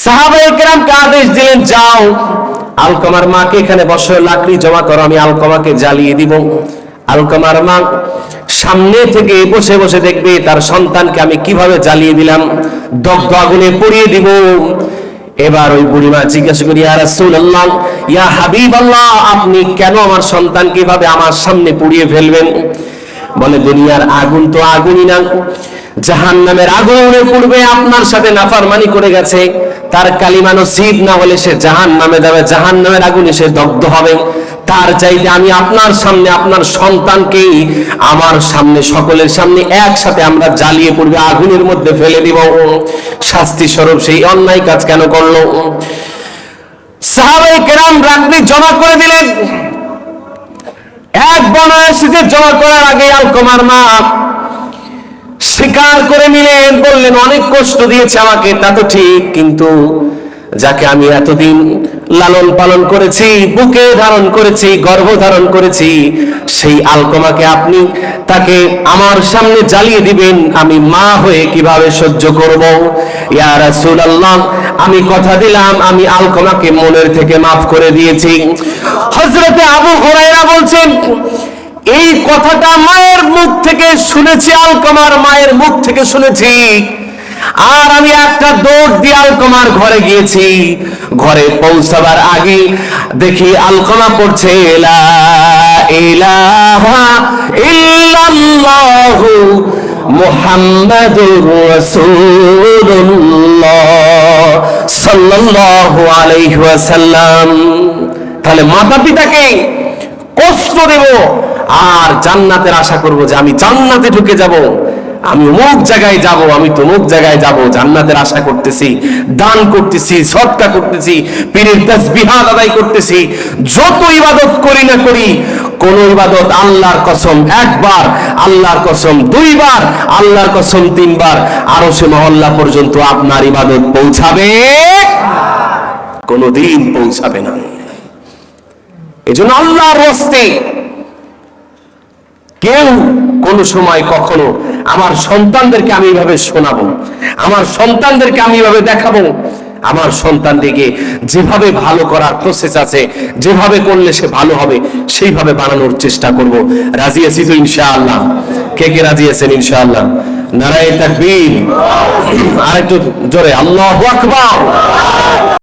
সাহাবায়ে কেরামকে আদেশ দিলেন, যাও আলকামার মাকে এখানে বসো, লাকড়ি জমা করো, আমি আলকামাকে জ্বালিয়ে দিব। আলকামার মা সামনে থেকে বসে বসে দেখবে তার সন্তানকে আমি কিভাবে জ্বালিয়ে দিলাম, দগ্ধ আগুনে পুড়িয়ে দিব। এবার ওই বুড়িমা জিজ্ঞাসা করি, ইয়া রাসূলুল্লাহ, ইয়া হাবিবাল্লাহ, আপনি কেন আমার সন্তান কিভাবে আমার সামনে পুড়িয়ে ফেলবেন? বলে দুনিয়ার আগুন তো আগুনই না, জাহান্নামের আগুনে পুড়বে। আপনার সাথে নাফরমানি করে গেছে, তার কালিমা নসিব না হলে সে জাহান্নামে যাবে, জাহান্নামের আগুনে সে দগ্ধ হবে। তার চাইতে আমি আপনার সামনে আপনার সন্তানকে আমার সামনে সকলের সামনে একসাথে আমরা জ্বালিয়ে পড়বে, আগুনের মধ্যে ফেলে দিব, শাস্তি স্বরূপ সেই অন্যায় কাজ কেন করলো? সাহাবায়ে কেরাম রাত্রি জমা করে দিলেন। এক বনবাসীদের জমা করার আগে আলকামার মা স্বীকার করে নিলেন, বললেন অনেক কষ্ট দিয়েছে আমাকে, তা তো ঠিক, কিন্তু যাকে আমি এতদিন লালন পালন করেছি, বুকে ধারণ করেছি, গর্ভ ধারণ করেছি, সেই আলকামাকে আপনি তাকে আমার সামনে জ্বালিয়ে দিবেন, আমি মা হয়ে কিভাবে সহ্য করব? ইয়া রাসূলুল্লাহ, আমি কথা দিলাম আমি আলকামাকে মনের থেকে মাফ করে দিয়েছি। হযরতে আবু হুরায়রা বলছেন, এই কথাটা মায়ের মুখ থেকে শুনেছি, আলকামার মায়ের মুখ থেকে শুনেছি, আর আমি একটা দৌড় দিয়ে আলকামার ঘরে গিয়েছি। ঘরে পৌঁছাবার আগে দেখি আলকামা পড়ছে, লা ইলাহা ইল্লাল্লাহু মুহাম্মাদুর রাসূলুল্লাহ সাল্লাল্লাহু আলাইহি ওয়াসাল্লাম। তাহলে মাতা পিতাকে কষ্ট দেব আর জান্নাতের আশা করব, যে আমি জান্নাতে ঢুকে যাব, আমি অমুক জায়গায় যাব, আমি তমুক জায়গায় যাব, জান্নাতের আশা করতেছি, দান করতেছি, সদকা করতেছি, পীরের তাসবিহাত আদায় করতেছি, যত ইবাদত করি না করি, কোন ইবাদত আল্লাহর কসম একবার, আল্লাহর কসম দুইবার, আল্লাহর কসম তিনবার, আরশে মহল্লা পর্যন্ত আপনার ইবাদত পৌঁছাবে? কোনদিন পৌঁছাবে না। এজন্য আল্লাহর রাস্তে কেউ কোন সময় কখনো আমার সন্তানদেরকে আমি এইভাবে শোনাবো, আমার সন্তানদেরকে আমি এইভাবে দেখাবো, আমার সন্তানদেরকে যেভাবে ভালো করার প্রসেস আছে, যেভাবে করলে সে ভালো হবে সেইভাবে বানানোর চেষ্টা করব। রাজি আছি তো ইনশাআল্লাহ? কে কে রাজি আছেন ইনশাআল্লাহ? নারায়ে তাকবীর, আরেকটু জোরে আল্লাহু আকবার।